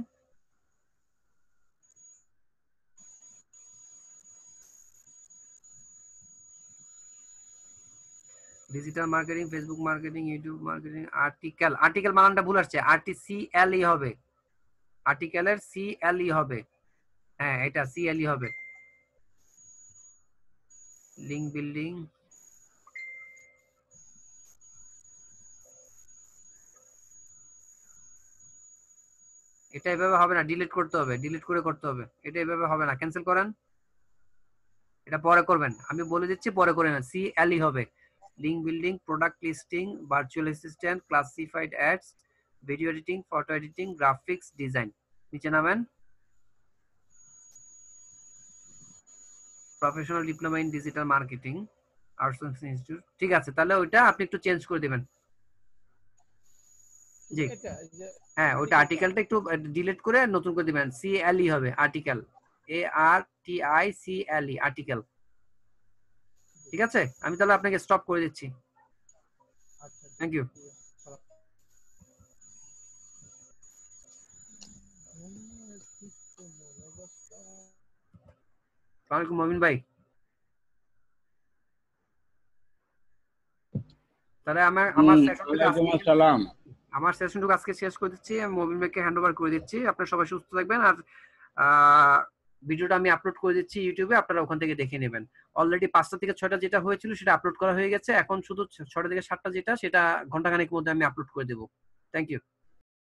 Digital marketing, Facebook marketing, YouTube marketing, article. Article বানানটা ভুল আসছে, RTCLE হবে, আর্টিকেলের CLE হবে। হ্যাঁ, এটা CLE হবে। লিংক বিল্ডিং, এটা এভাবে হবে না, ডিলিট করতে হবে, ডিলিট করে করতে হবে। এটা এভাবে হবে না, ক্যান্সেল করেন। এটা পরে করবেন, আমি বলে দিচ্ছি পরে করে না। CLE হবে। Link building, product listing, virtual assistant, classified ads, video editing, photo editing, graphics design. নিচে নামেন, professional diploma in digital marketing, outsourcing institute. ঠিক আছে, তাহলে ওইটা আপনি একটু চেঞ্জ করে দিবেন। জি, এটা যে হ্যাঁ ওইটা আর্টিকেলটা একটু ডিলিট করে নতুন করে দিবেন। CLE হবে, আর্টিকেল, ARTICLE, আর্টিকেল। ঠিক আছে, আমি তাহলে আপনাকে স্টপ করে দিচ্ছি। আচ্ছা, থ্যাংক ইউ। ঠিক আছে। আসসালামু আলাইকুম মমিন ভাই। তাহলে আমার সেশনটুকু আজকে শেষ করে দিচ্ছি। আমি মবিন ভাইকে হ্যান্ড ওভার করে দিচ্ছি। আপনারা সবাই সুস্থ থাকবেন। আর ভিডিওটা আমি আপলোড করে দিচ্ছি ইউটিউবে, আপনারা ওখান থেকে দেখে নেবেন। অলরেডি 5টা থেকে 6টা যেটা হয়েছিল সেটা আপলোড করা হয়ে গেছে। এখন শুধু 6টা থেকে 7টা যেটা, সেটা ঘন্টাখানেকের মধ্যে আমি আপলোড করে দেবো। Thank you.